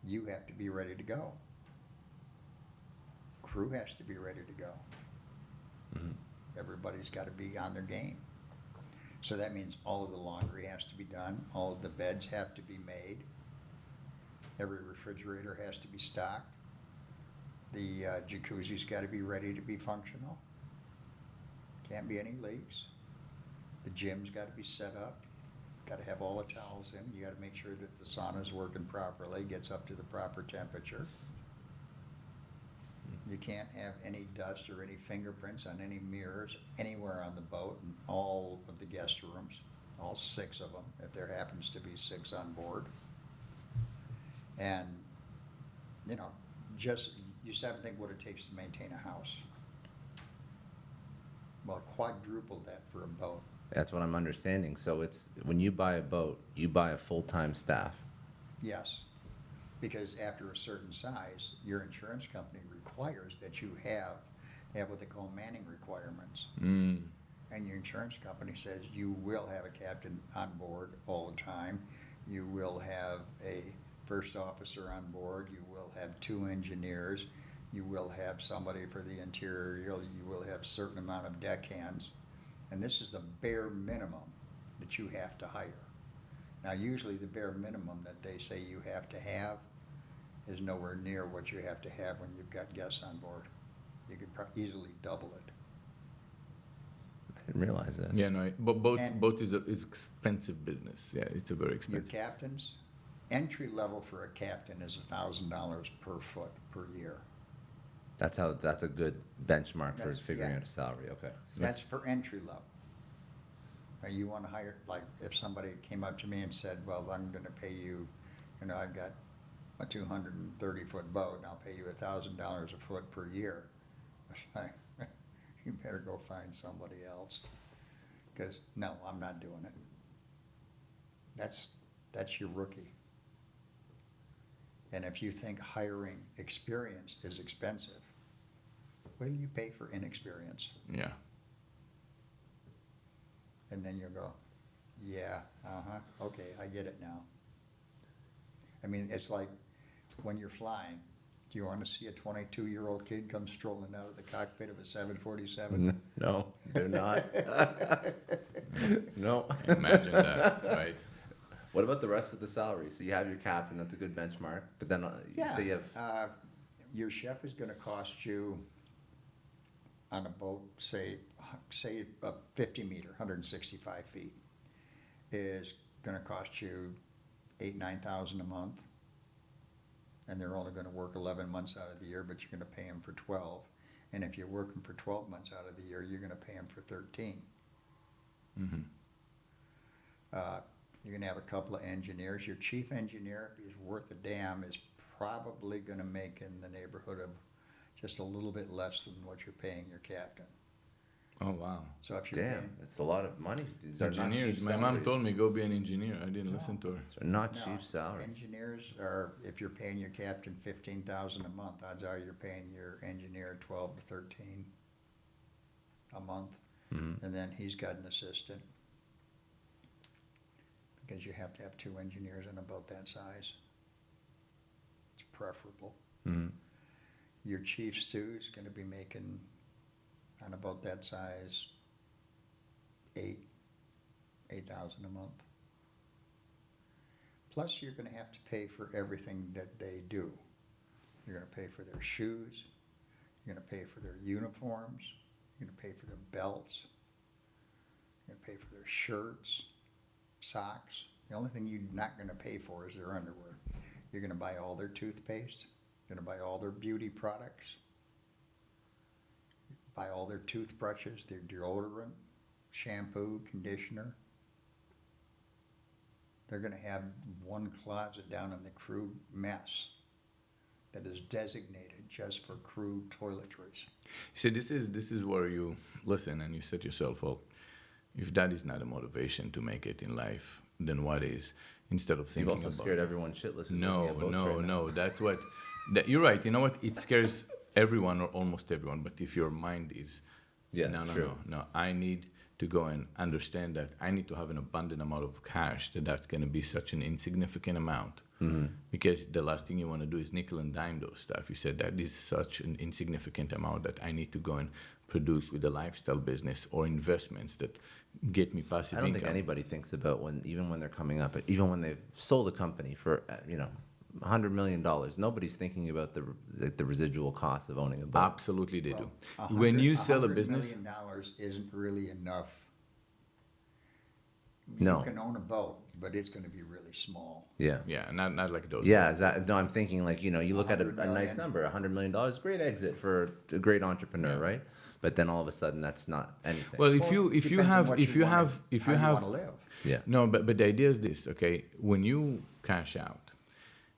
you have to be ready to go. Crew has to be ready to go. Mhm. Everybody's got to be on their game. So that means all of the laundry has to be done, all of the beds have to be made, every refrigerator has to be stocked, the jacuzzi's got to be ready to be functional, can't be any leaks, the gym's got to be set up, got to have all the towels in, you got to make sure that the sauna's working properly, gets up to the proper temperature. You can't have any dust or any fingerprints on any mirrors anywhere on the boat in all of the guest rooms, all 6 of them, if there happens to be 6 on board. And, you just have to think what it takes to maintain a house. Well, quadruple that for a boat. That's what I'm understanding. So it's when you buy a boat, you buy a full-time staff. Yes, because after a certain size, your insurance company requires that you have what they call manning requirements. Mm. And your insurance company says you will have a captain on board all the time. You will have a first officer on board. You will have 2 engineers. You will have somebody for the interior. You will have a certain amount of deckhands. And this is the bare minimum that you have to hire. Now, usually the bare minimum that they say you have to have is nowhere near what you have to have when you've got guests on board. You could easily double it. I didn't realize this. Yeah, no, but boat And- is expensive business. Yeah, it's a very Your expensive. captains, entry level for a captain is $1,000 per foot per year. That's a good benchmark for That's- figuring yeah. out a salary. Okay. That's for entry level. Now, you want to hire, like, if somebody came up to me and said, well, I'm going to pay you, I've got a 230-foot boat, and I'll pay you $1,000 a foot per year. You better go find somebody else, because, no, I'm not doing it. That's your rookie. And if you think hiring experience is expensive, what do you pay for inexperience? Yeah. and then you'll go, yeah, okay, I get it now. I mean, it's like when you're flying, do you want to see a 22-year-old kid come strolling out of the cockpit of a 747? No, they're not. No. Imagine that, right? What about the rest of the salary? So you have your captain, that's a good benchmark, but then Yeah. say you have, Your chef is gonna cost you on a boat, say a 50 meter, 165 feet, is gonna cost you 8,000-9,000 a month. And they're only gonna work 11 months out of the year, but you're gonna pay them for 12. And if you're working for 12 months out of the year, you're gonna pay them for 13. Mm-hmm. You're gonna have a couple of engineers. Your chief engineer, if he's worth a damn, is probably gonna make in the neighborhood of just a little bit less than what you're paying your captain. Oh, wow. So if you're damn, paying, it's a lot of money. These are not Engineers. cheap My mom salaries. told me, go be an engineer. I didn't listen to her. They're not no, cheap salaries. engineers are, if you're paying your captain 15,000 a month, odds are you're paying your engineer 12 to 13 a month, Mhm. and then he's got an assistant. Because you have to have 2 engineers in a boat that size. It's preferable. Mhm. Your chief stew is gonna be making, on a boat that size, 8,000 a month. Plus, you're gonna have to pay for everything that they do. You're gonna pay for their shoes, you're gonna pay for their uniforms, you're gonna pay for their belts, you're gonna pay for their shirts, socks. The only thing you're not gonna pay for is their underwear. You're gonna buy all their toothpaste, you're gonna buy all their beauty products, buy all their toothbrushes, their deodorant, shampoo, conditioner. They're gonna have one closet down in the crew mess that is designated just for crew toiletries. See, this is where you listen and you set yourself up. If that is not a motivation to make it in life, then what is? Instead of You've thinking also about scared everyone shitless. who's looking no, at boats no, right now. no. That's what. You're right. You know what? It scares everyone or almost everyone. But if your mind is, Yes, no, true. no. I need to go and understand that I need to have an abundant amount of cash. That's going to be such an insignificant amount. Mhm. Because the last thing you want to do is nickel and dime those stuff. You said that is such an insignificant amount that I need to go and produce with a lifestyle business or investments that get me passive I don't income. think anybody thinks about even when they're coming up, even when they've sold a company for, $100 million. Nobody's thinking about the residual cost of owning a boat. Absolutely, they do. Well, When you sell a $100 business, million isn't really enough. No. You can own a boat, but it's gonna be really small. Yeah. yeah, not like those. Yeah, no, I'm thinking like, you look at a $100 nice million. number, $100 million, great exit for a great entrepreneur, Yeah. right? But then all of a sudden, that's not anything. Well, if Well, you depends on have what if you wanna- have if how you have wanna live. yeah. no, but the idea is this, okay? When you cash out,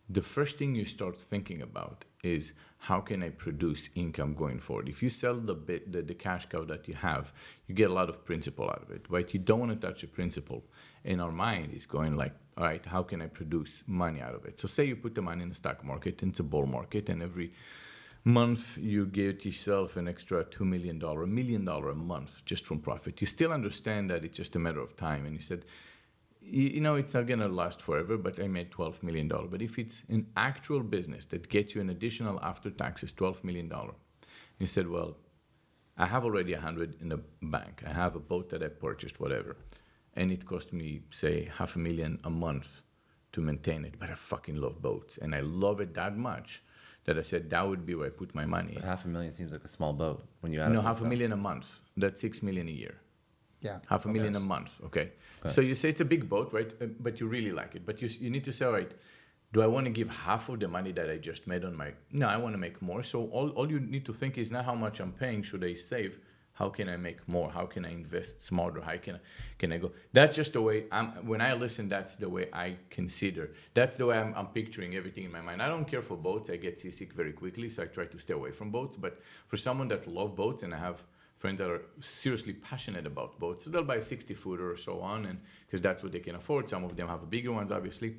the first thing you start thinking about is how can I produce income going forward? If you sell the cash cow that you have, you get a lot of principal out of it, right? You don't want to touch the principal. And our mind is going like, all right, how can I produce money out of it? So say you put the money in the stock market, and it's a bull market, and every month you get yourself an extra $2 million, $1 million a month just from profit. You still understand that it's just a matter of time. And you said, it's not going to last forever, but I made $12 million. But if it's an actual business that gets you an additional after taxes $12 million, you said, well, I have already 100 in the bank. I have a boat that I purchased, whatever. And it cost me, say, $500,000 a month to maintain it. But I fucking love boats. And I love it that much that I said that would be where I put my money. But $500,000 seems like a small boat when you add No, up the stuff. $500,000 a month. That's $6 million a year. Yeah. $500,000 a Yes. month, okay? Okay. So you say it's a big boat, right? But you really like it. But you need to say, all right, do I want to give half of the money that I just made on my... No, I want to make more. So all you need to think is not how much I'm paying should I save. How can I make more? How can I invest smarter? How can I go? That's just the way when I listen, that's the way I consider. That's the way I'm picturing everything in my mind. I don't care for boats. I get seasick very quickly, so I try to stay away from boats. But for someone that loves boats, and I have friends that are seriously passionate about boats, so they'll buy a 60-footer or so on, and because that's what they can afford. Some of them have bigger ones, obviously.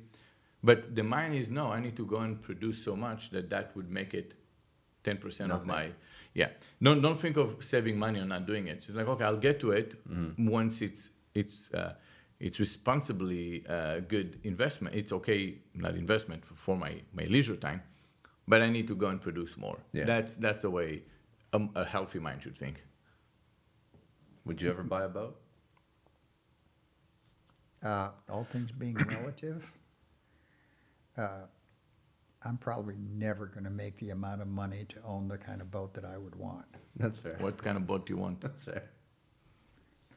But the mind is, no, I need to go and produce so much that would make it 10% of my... Yeah. Don't think of saving money or not doing it. It's like, okay, I'll get to it once it's it's responsibly good investment. It's okay, not investment for my leisure time, but I need to go and produce more. Yeah. That's the way a healthy mind should think. Would you ever buy a boat? All things being relative, I'm probably never going to make the amount of money to own the kind of boat that I would want. That's fair. What kind of boat do you want? That's fair.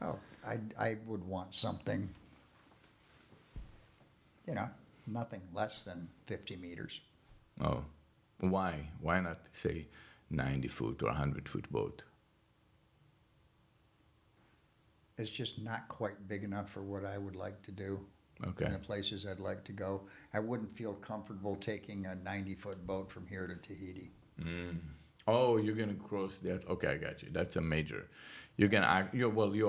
Oh, I would want something, nothing less than 50 meters. Oh, why? Why not say 90-foot or 100-foot boat? It's just not quite big enough for what I would like to do. Okay. And the places I'd like to go. I wouldn't feel comfortable taking a 90-foot boat from here to Tahiti. Oh, you're gonna cross that? Okay, I got you. That's a major. You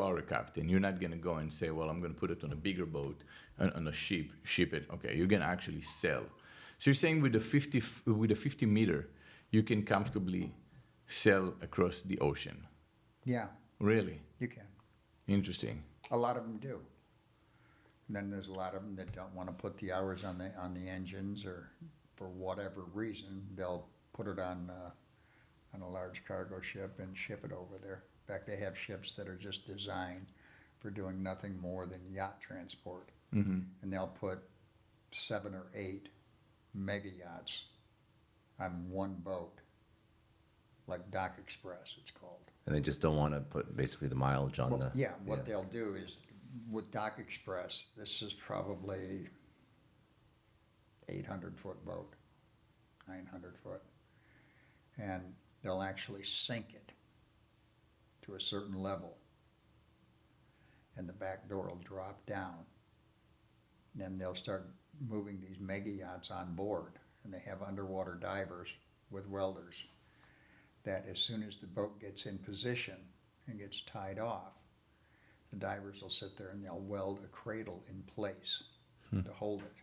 are a captain. You're not gonna go and say, well, I'm gonna put it on a bigger boat, on a ship it. Okay, you're gonna actually sail. So you're saying with a 50 meter, you can comfortably sail across the ocean? Yeah, Really? you can. Interesting. A lot of them do. And then there's a lot of them that don't want to put the hours on the engines, or for whatever reason, they'll put it on a large cargo ship and ship it over there. In fact, they have ships that are just designed for doing nothing more than yacht transport. Mm-hmm. And they'll put 7 or 8 mega yachts on one boat, like Dock Express, it's called. And they just don't want to put basically the mileage on the. Yeah, what they'll do is with Dock Express, this is probably 800-foot boat, 900-foot, and they'll actually sink it to a certain level, and the back door will drop down. Then they'll start moving these mega yachts on board, and they have underwater divers with welders that as soon as the boat gets in position and gets tied off, the divers will sit there and they'll weld a cradle in place to hold it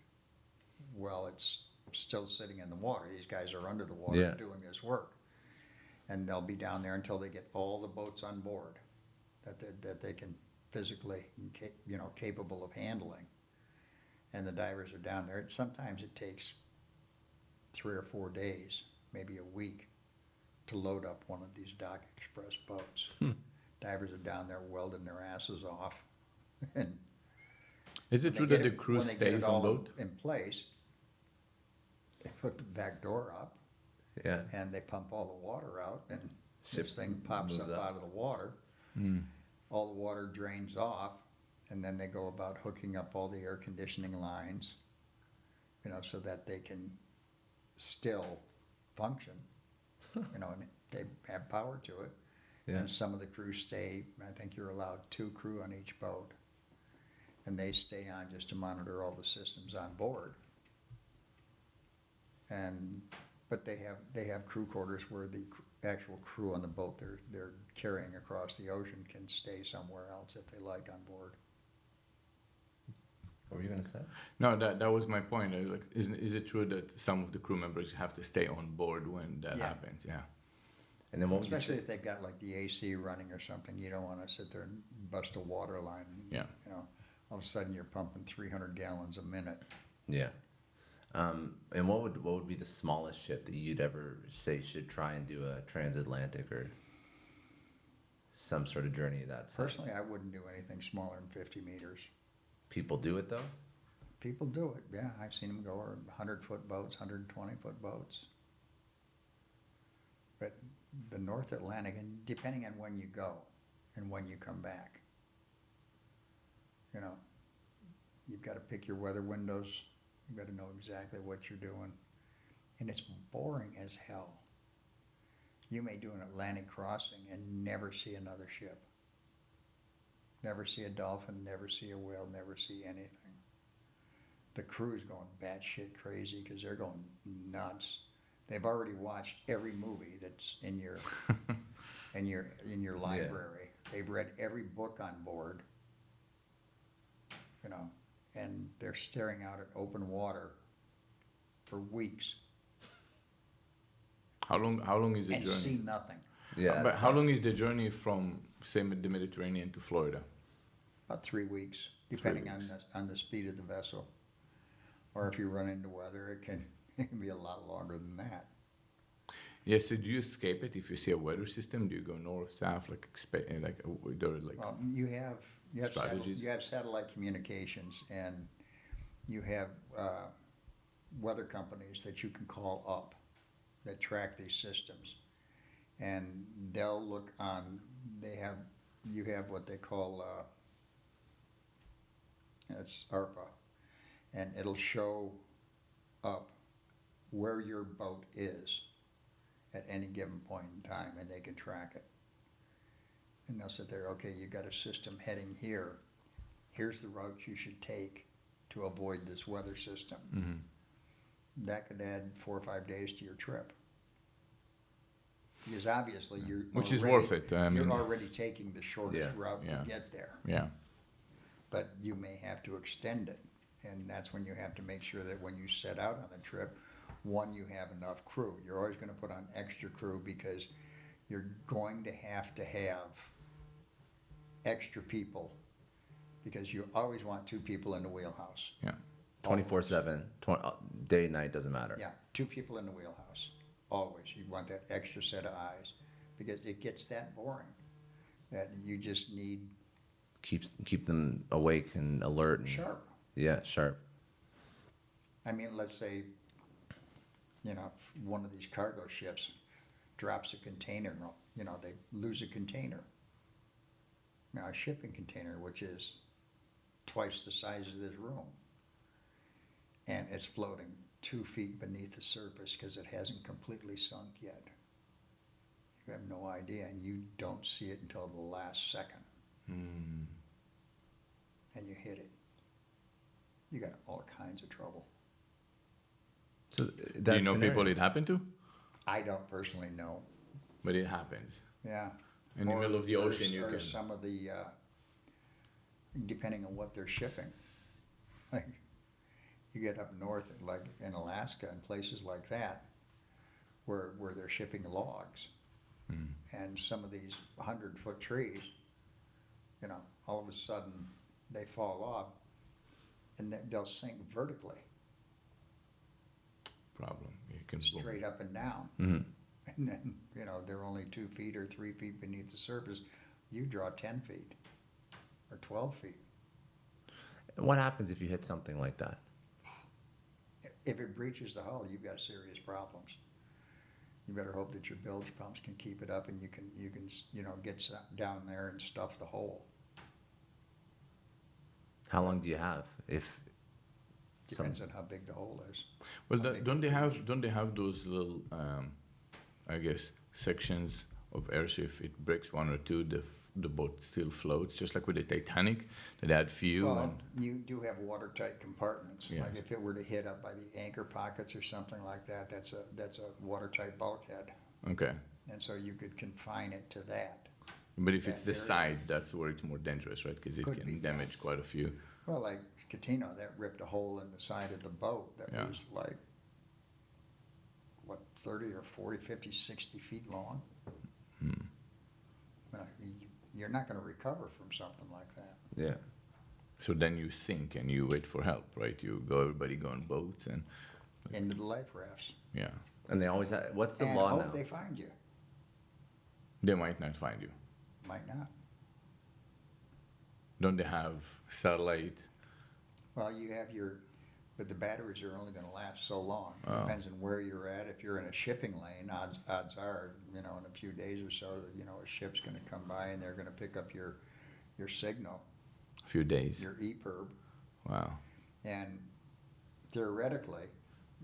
while it's still sitting in the water. These guys are under the water doing this work. And they'll be down there until they get all the boats on board that they can physically, capable of handling. And the divers are down there. Sometimes it takes 3 or 4 days, maybe a week, to load up one of these Dock Express boats. Divers are down there welding their asses off. And Is it true that the crew stays on boat? In place, they put the back door up, Yeah. and they pump all the water out, and Ship this thing pops moves up up. out of the water. All the water drains off, and then they go about hooking up all the air conditioning lines, so that they can still function, and they have power to it. Yeah. And some of the crew stay, I think you're allowed 2 crew on each boat, and they stay on just to monitor all the systems on board. But they have crew quarters where the actual crew on the boat they're carrying across the ocean can stay somewhere else if they like on board. What were you gonna say? No, that was my point. I was like, is it true that some of the crew members have to stay on board when that happens? Yeah. And then what would you Especially say? if they've got like the AC running or something, you don't want to sit there and bust a water line. Yeah. All of a sudden you're pumping 300 gallons a minute. Yeah. And what would be the smallest ship that you'd ever say should try and do a transatlantic or some sort of journey of that size? Personally, I wouldn't do anything smaller than 50 meters. People do it though? People do it, yeah. I've seen them go 100-foot boats, 120-foot boats. But the North Atlantic, and depending on when you go and when you come back, you've got to pick your weather windows. You've got to know exactly what you're doing. And it's boring as hell. You may do an Atlantic crossing and never see another ship. Never see a dolphin, never see a whale, never see anything. The crew's going batshit crazy because they're going nuts. They've already watched every movie that's in your library. They've read every book on board. And they're staring out at open water for weeks. How long is the and journey? see nothing. Yeah. But how long is the journey from, say, the Mediterranean to Florida? About 3 weeks, depending weeks. on the speed of the vessel. Or if you run into weather, it can be a lot longer than that. Yeah, so do you escape it if you see a weather system? Do you go north, south, like Well, you have strategies? you have satellite communications, and you have weather companies that you can call up that track these systems, and they'll look on. You have what they call it's ARPA, and it'll show up where your boat is at any given point in time, and they can track it. And they'll sit there, okay, you got a system heading here. Here's the route you should take to avoid this weather system. Mm-hmm. That could add 4 or 5 days to your trip. Because obviously Which is worth it. I mean, you're already taking the shortest route yeah. to get there. Yeah. But you may have to extend it. And that's when you have to make sure that when you set out on the trip, one, you have enough crew. You're always going to put on extra crew because you're going to have extra people, because you always want 2 people in the wheelhouse. Yeah. 24/7, day, night, doesn't matter. Yeah, 2 people in the wheelhouse. Always. You want that extra set of eyes, because it gets that boring that you just need Keep them awake and alert. And, sharp. Yeah, sharp. I mean, let's say, one of these cargo ships drops a container, they lose a container. A shipping container, which is twice the size of this room. And it's floating 2 feet beneath the surface because it hasn't completely sunk yet. You have no idea, and you don't see it until the last second. Mm. And you hit it. You got all kinds of trouble. So Do you know people it happened to? I don't personally know. But it happens. Yeah. In the middle of the ocean, you or can. some of the, depending on what they're shipping. Like, you get up north, like in Alaska and places like that, where they're shipping logs. Mm. And some of these 100-foot trees, all of a sudden they fall off, and they'll sink vertically, Problem. You can straight up and down. Mm-hmm. And then, they're only 2 feet or 3 feet beneath the surface. You draw 10 feet or 12 feet. What happens if you hit something like that? If it breaches the hull, you've got serious problems. You better hope that your bilge pumps can keep it up, and you can get down there and stuff the hole. How long do you have? Depends on how big the hole is. Well, don't they have those little, I guess, sections of airs? If it breaks 1 or 2, the boat still floats, just like with the Titanic, that had fuel. Well, you do have watertight compartments. Yeah. Like if it were to hit up by the anchor pockets or something like that, that's a watertight bulkhead, Okay. and so you could confine it to that. But if it's that the area. side, that's where it's more dangerous, right? Because it Could can be, yeah. damage quite a few. Well, like Catino, that ripped a hole in the side of the boat that Yeah. was like, 30 or 40, 50, 60 feet long. Hmm. You're not going to recover from something like that. Yeah. So then you sink and you wait for help, right? Everybody go on boats and Into the life rafts. yeah. And they always have, what's the And law hope now? they find you. They might not find you. Might not. Don't they have satellite? Well, but the batteries are only going to last so long. Oh. Depends on where you're at. If you're in a shipping lane, odds are, in a few days or so, a ship's going to come by and they're going to pick up your signal, A few days. your EPIRB, Wow. and theoretically,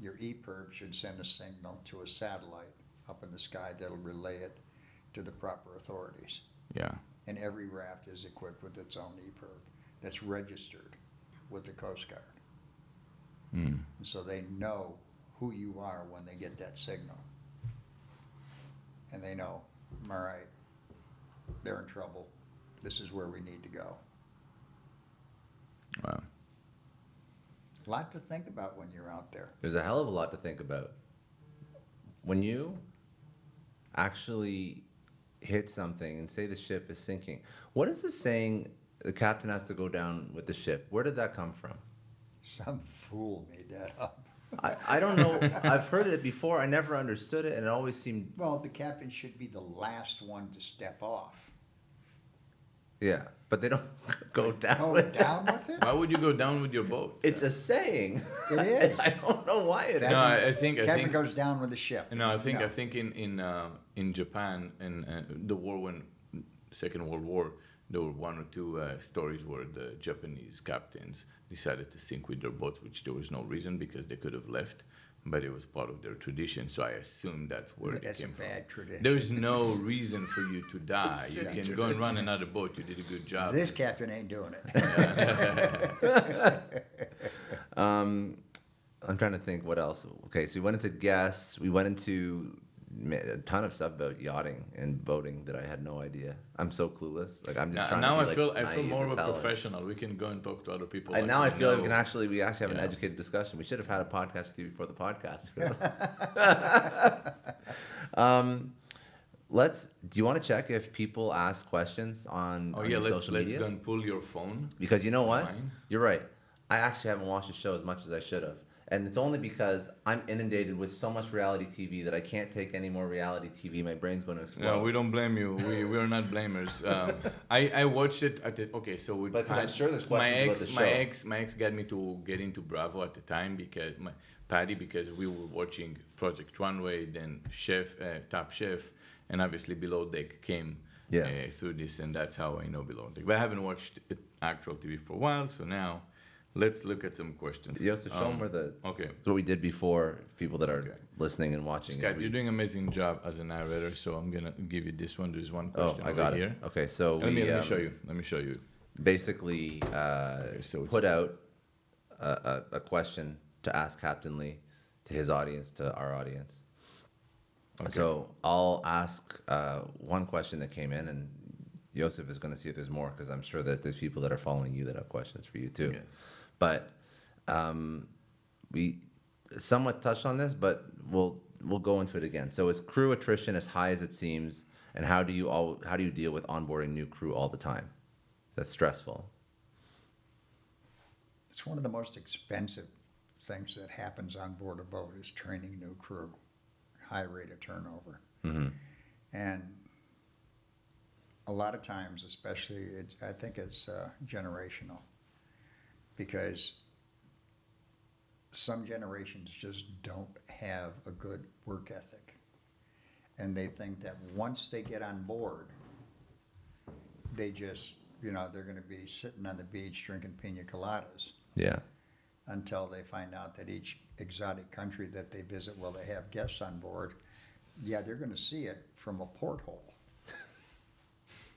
your EPIRB should send a signal to a satellite up in the sky that'll relay it to the proper authorities. Yeah. And every raft is equipped with its own EPIRB that's registered with the Coast Guard. Mm. And so they know who you are when they get that signal. And they know, all right, they're in trouble. This is where we need to go. Wow. A lot to think about when you're out there. There's a hell of a lot to think about. When you actually hit something and say the ship is sinking, what is the saying the captain has to go down with the ship. Where did that come from? Some fool made that up. I don't know. I've heard it before. I never understood it, and it always seemed Well, the captain should be the last one to step off. yeah. But they don't go down. Go with down with it? Why would you go down with your boat? It's a saying. It is. I don't know why it is. No, I think Captain goes down with the ship. No, I think No. I think in Japan and the war when Second World War, there were one or two stories where the Japanese captains decided to sink with their boats, which there was no reason because they could have left, but it was part of their tradition. So I assume that's where That's it a came from. bad tradition. There's no reason for you to die. You shitty can go and run another boat. You did a good job. This captain ain't doing it. I'm trying to think what else. Okay, so we went into guests. We went into a ton of stuff about yachting and boating that I had no idea. I'm so clueless. Like I'm just trying now to I be, feel naive more as of a hell. professional. We can go and talk to other people. And now I feel like we know. we actually have an Yeah. educated discussion. We should have had a podcast with you before the podcast. Do you want to check if people ask questions on, Oh on yeah, your let's social let's media? go and pull your phone. Because you know what? Online. You're right. I actually haven't watched the show as much as I should have. And it's only because I'm inundated with so much reality TV that I can't take any more reality TV. My brain's going to explode. No, we don't blame you. We are not blamers. I watched it at the okay. So we But 'cause I'm sure there's my questions ex about the show. my ex got me to get into Bravo at the time because Patty because we were watching Project Runway, then Top Chef, and obviously Below Deck came through this, and that's how I know Below Deck. But I haven't watched actual TV for a while, so now let's look at some questions. Yes, to show them where the Okay. it's what we did before. People that are Okay. listening and watching. is Scott, we- you're doing an amazing job as a narrator, so I'm gonna give you this one. There's one Oh, question I over got it. here. Okay, so Let me show you. Let me show you. Basically so put out a question to ask Captain Lee to his audience, to our audience. Okay. So I'll ask one question that came in, and Joseph is going to see if there's more, because I'm sure that there's people that are following you that have questions for you too. Yes. But we somewhat touched on this, but we'll go into it again. So is crew attrition as high as it seems, and how do you deal with onboarding new crew all the time? Is that stressful? It's one of the most expensive things that happens on board a boat is training new crew. High rate of turnover. Mm-hmm. And a lot of times, especially, I think it's generational, because some generations just don't have a good work ethic. And they think that once they get on board, they just, they're going to be sitting on the beach drinking pina coladas Yeah. until they find out that each exotic country that they visit, well, they have guests on board. Yeah, they're going to see it from a porthole.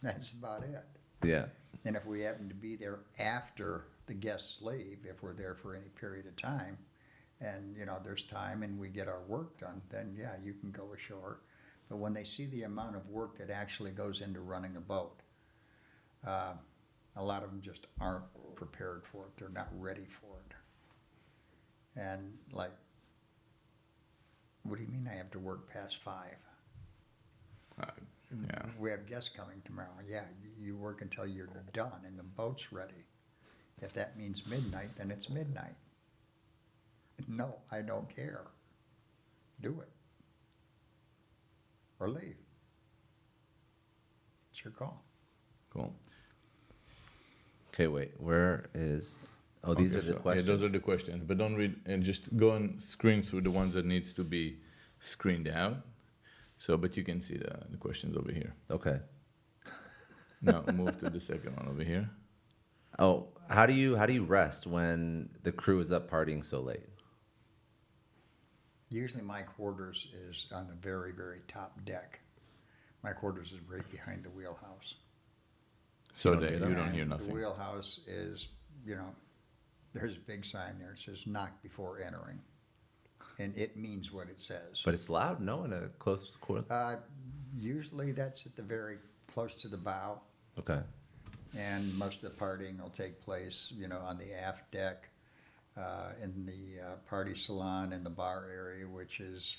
That's about it. Yeah. And if we happen to be there after the guests leave, if we're there for any period of time, and there's time and we get our work done, then yeah, you can go ashore. But when they see the amount of work that actually goes into running a boat, a lot of them just aren't prepared for it. They're not ready for it. And like, what do you mean I have to work past 5? Yeah. We have guests coming tomorrow. Yeah, you work until you're done and the boat's ready. If that means midnight, then it's midnight. No, I don't care. Do it. Or leave. It's your call. Cool. Okay, wait. Where is? Oh, these Okay, are the so, questions. Yeah, those are the questions. But don't read and just go and screen through the ones that needs to be screened out. So, but you can see the questions over here. Okay. Now move to the second one over here. Oh, how do you rest when the crew is up partying so late? Usually my quarters is on the very, very top deck. My quarters is right behind the wheelhouse. So don't that hear you them? don't hear And nothing. The wheelhouse is, there's a big sign there. It says knock before entering. And it means what it says. But it's loud, no, in a close quarter. Usually that's at the very close to the bow. Okay. And most of the partying will take place, on the aft deck, in the party salon, in the bar area, which is,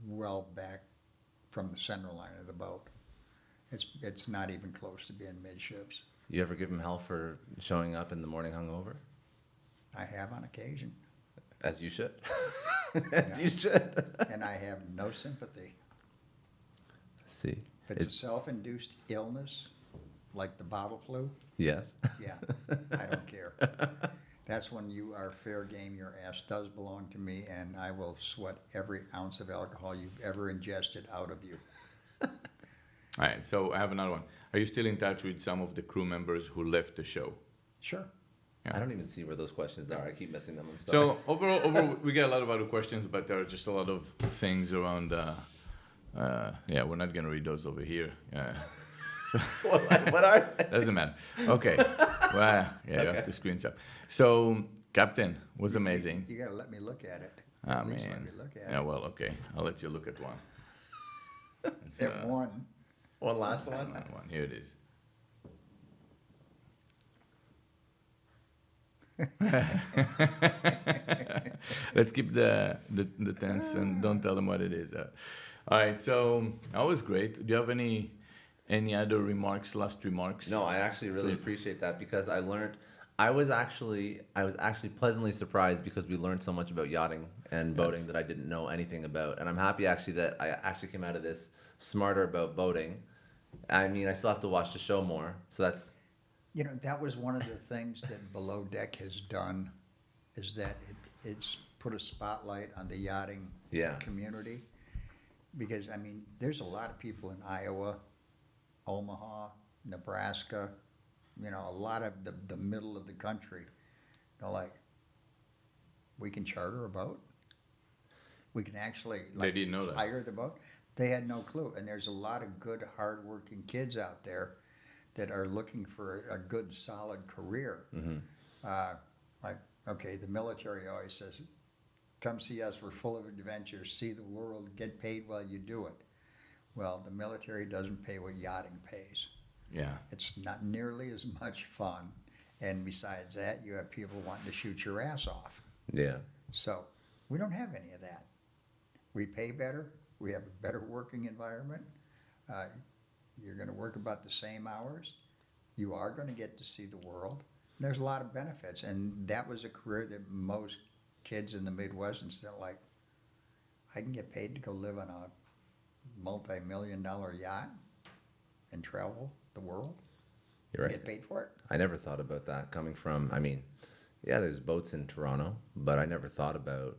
well back from the center line of the boat. It's not even close to being midships. You ever give him hell for showing up in the morning hungover? I have on occasion, As you should. Yeah. You should. and I have no sympathy. See. If it's a self-induced illness, like the bottle flu, Yes. yeah, I don't care. That's when you are fair game, your ass does belong to me, and I will sweat every ounce of alcohol you've ever ingested out of you. All right, so I have another one. Are you still in touch with some of the crew members who left the show? Sure. I don't even see where those questions are. I keep missing them. I'm sorry. So overall, we get a lot of other questions, but there are just a lot of things around. Yeah, we're not gonna read those over here. what are they? Doesn't matter. Okay. Well, yeah, you Okay. have to screen stuff. So, Captain was amazing. You gotta let me look at it. Ah, At least let man. me look at Yeah, it. well, okay. I'll let you look at one. It's, At one. One last one. one. Here it is. Let's keep the tense and don't tell them what it is. All right, so that was great. Do you have any other remarks, last remarks? No, I actually really appreciate that because I was actually pleasantly surprised because we learned so much about yachting and boating that I didn't know anything about. And I'm happy actually that I actually came out of this smarter about boating. I mean, I still have to watch the show more. So that's, You know, that was one of the things that Below Deck has done, is that it's put a spotlight on the yachting yeah. community. Because, I mean, there's a lot of people in Iowa, Omaha, Nebraska, you know, a lot of the middle of the country. They're like, we can charter a boat? We can actually They didn't know that. hire the boat? They had no clue. And there's a lot of good, hardworking kids out there that are looking for a good, solid career. Mm-hmm. Like, okay, the military always says, come see us, we're full of adventures, see the world, get paid while you do it. Well, the military doesn't pay what yachting pays. Yeah. It's not nearly as much fun. And besides that, you have people wanting to shoot your ass off. Yeah. So we don't have any of that. We pay better. We have a better working environment. You're going to work about the same hours. You are going to get to see the world. There's a lot of benefits. And that was a career that most kids in the Midwest and still like, I can get paid to go live on a multi-million-dollar yacht and travel the world. You're right. Get paid for it. I never thought about that coming from, I mean, yeah, there's boats in Toronto, but I never thought about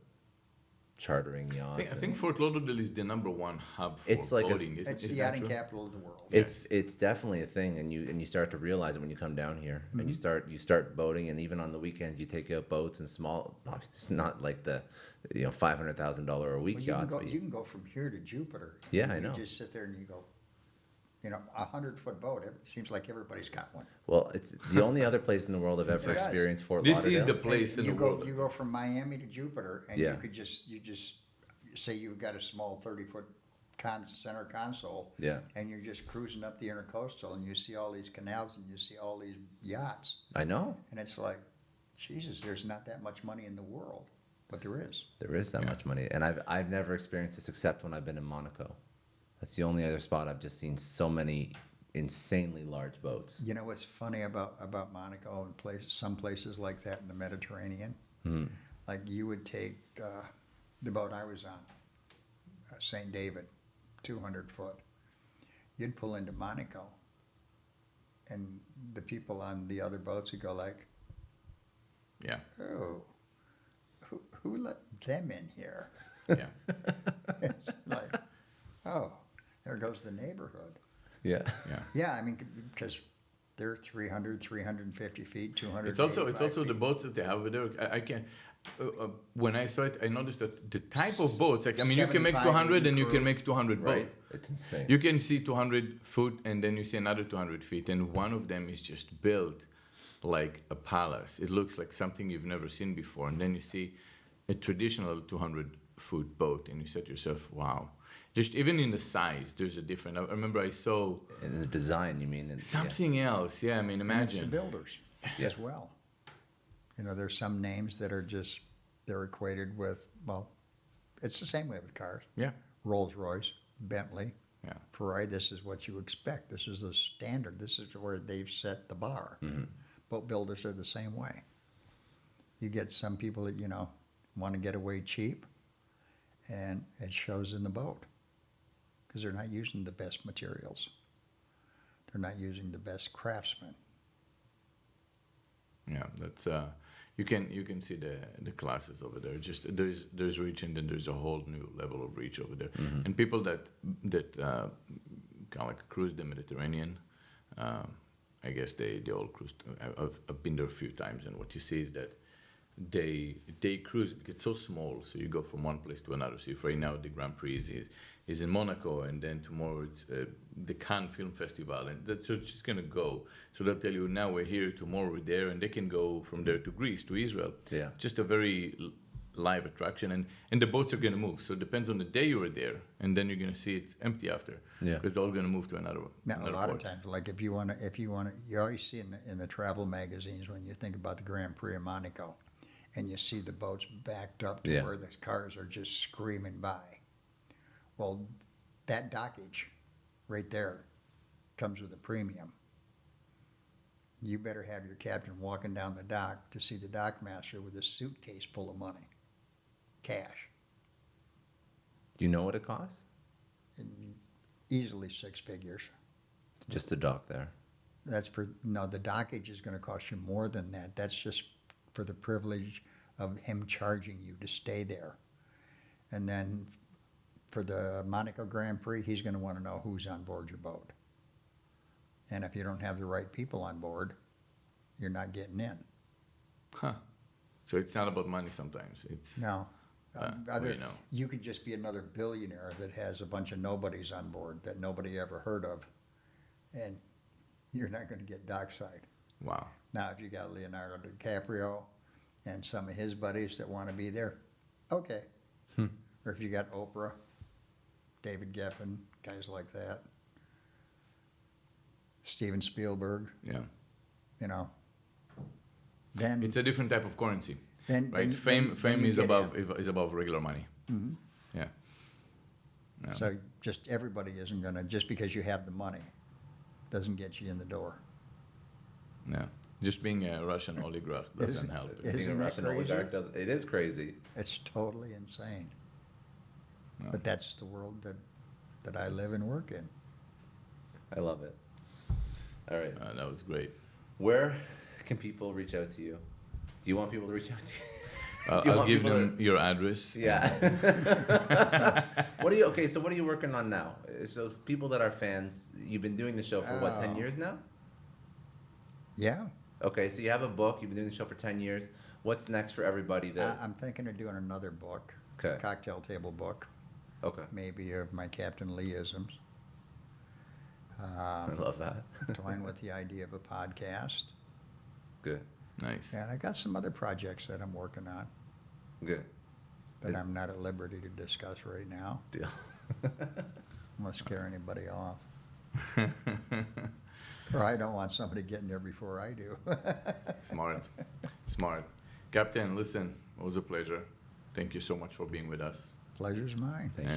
chartering yachts. I think Fort Lauderdale is the #1 hub for It's like a- boating. It's Is the that yachting true? capital of the world. It's definitely a thing, and you start to realize it when you come down here, and you start boating, and even on the weekends you take out boats and small. It's not like the, $500,000 a week Well, you can yachts. go, but you can go from here to Jupiter. Yeah, I You know. just sit there and you go, 100-foot boat. It seems like everybody's got one. Well, it's the only other place in the world I've ever It does. experienced Fort This Lauderdale. is the place And in you the world. You go from Miami to Jupiter, and Yeah. you just say you've got a small 30-foot center console, Yeah, and you're just cruising up the intercoastal, and you see all these canals, and you see all these yachts, I know. and it's like, Jesus, there's not that much money in the world, but there is. There is that Yeah. much money, and I've never experienced this except when I've been in Monaco. That's the only other spot I've just seen so many insanely large boats. You know what's funny about Monaco and some places like that in the Mediterranean? Mhm. Like you would take the boat I was on, St. David, 200 foot. You'd pull into Monaco, and the people on the other boats would go like, Yeah, "Oh, who let them in here?" yeah. It's like, oh, there goes the neighborhood. Yeah. Yeah. Yeah, I mean, because they're 300, 350 feet, 200. It's also the boats that they have over there. I can. When I saw it, I noticed that the type of boats. Like, I mean, you can make 75, 200 and you crew. can make 200 boats. Right? It's insane. You can see 200 foot and then you see another 200 feet, and one of them is just built like a palace. It looks like something you've never seen before, and then you see a traditional 200-foot boat, and you say to yourself, "Wow!" Just even in the size, there's a difference. I remember I saw In the design, you mean? something else. Yeah, I mean, And it's the imagine. builders as well. There's some names that are just, they're equated with, well, it's the same way with cars. Yeah, Rolls Royce, Bentley, Yeah. Ferrari, this is what you expect. This is the standard. This is where they've set the bar. Boat builders are the same way. You get some people that, want to get away cheap, and it shows in the boat because they're not using the best materials. They're not using the best craftsmen. Yeah, that's you can see the classes over there. Just there's reach, and then there's a whole new level of reach over there. And people that kind of like cruise the Mediterranean, I guess they all cruise. I've been there a few times, and what you see is that they cruise because it's so small. So you go from one place to another. So if right now the Grand Prix is in Monaco, and then tomorrow it's the Cannes Film Festival, and that's just gonna go. So they'll tell you, now we're here, tomorrow we're there, and they can go from there to Greece, to Israel. Yeah. Just a very live attraction, and the boats are gonna move. So it depends on the day you were there, and then you're gonna see it's empty after. Yeah. Because they're all gonna move to another. Now, a another lot port. of times, like if you want to, you always see in the travel magazines when you think about the Grand Prix of Monaco, and you see the boats backed up to Yeah. where the cars are just screaming by. Well, that dockage right there comes with a premium. You better have your captain walking down the dock to see the dockmaster with a suitcase full of money, cash, Do you know what it costs? and easily 6 figures. Just to dock there. The dockage is going to cost you more than that. That's just for the privilege of him charging you to stay there. And then for the Monaco Grand Prix, he's going to want to know who's on board your boat. And if you don't have the right people on board, you're not getting in. Huh. So it's not about money sometimes. It's No. well, you know. You could just be another billionaire that has a bunch of nobodies on board that nobody ever heard of, and you're not going to get dockside. Wow. Now, if you got Leonardo DiCaprio and some of his buddies that want to be there, okay. Or if you got Oprah, David Geffen, guys like that, Steven Spielberg, Yeah. Then It's a different type of currency, then right? then- Fame then you is get above regular money. Mhm. Yeah. Yeah. So just everybody isn't going to, just because you have the money, doesn't get you in the door. Yeah. Just being a Russian oligarch doesn't Isn't- help. Isn't Being a that Russian crazy? oligarch does it is crazy. It's totally insane. No. But that's the world that I live and work in. I love it. All right. That was great. Where can people reach out to you? Do you want people to reach out to you? Do you I'll want give people them your address. Yeah. So what are you working on now? So people that are fans, you've been doing the show for what, 10 Oh. years now? Yeah, Okay, so you have a book, you've been doing the show for 10 years. What's next for everybody that I'm thinking of doing another book, Okay. cocktail table book, Okay. maybe of my Captain Lee-isms. I love that. Toying with the idea of a podcast. Good. Nice. And I got some other projects that I'm working on Good. that I'm not at liberty to discuss right now. Deal. I'm going to scare anybody off. Or I don't want somebody getting there before I do. Smart. Captain, listen, it was a pleasure. Thank you so much for being with us. Pleasure's mine. Thank you, And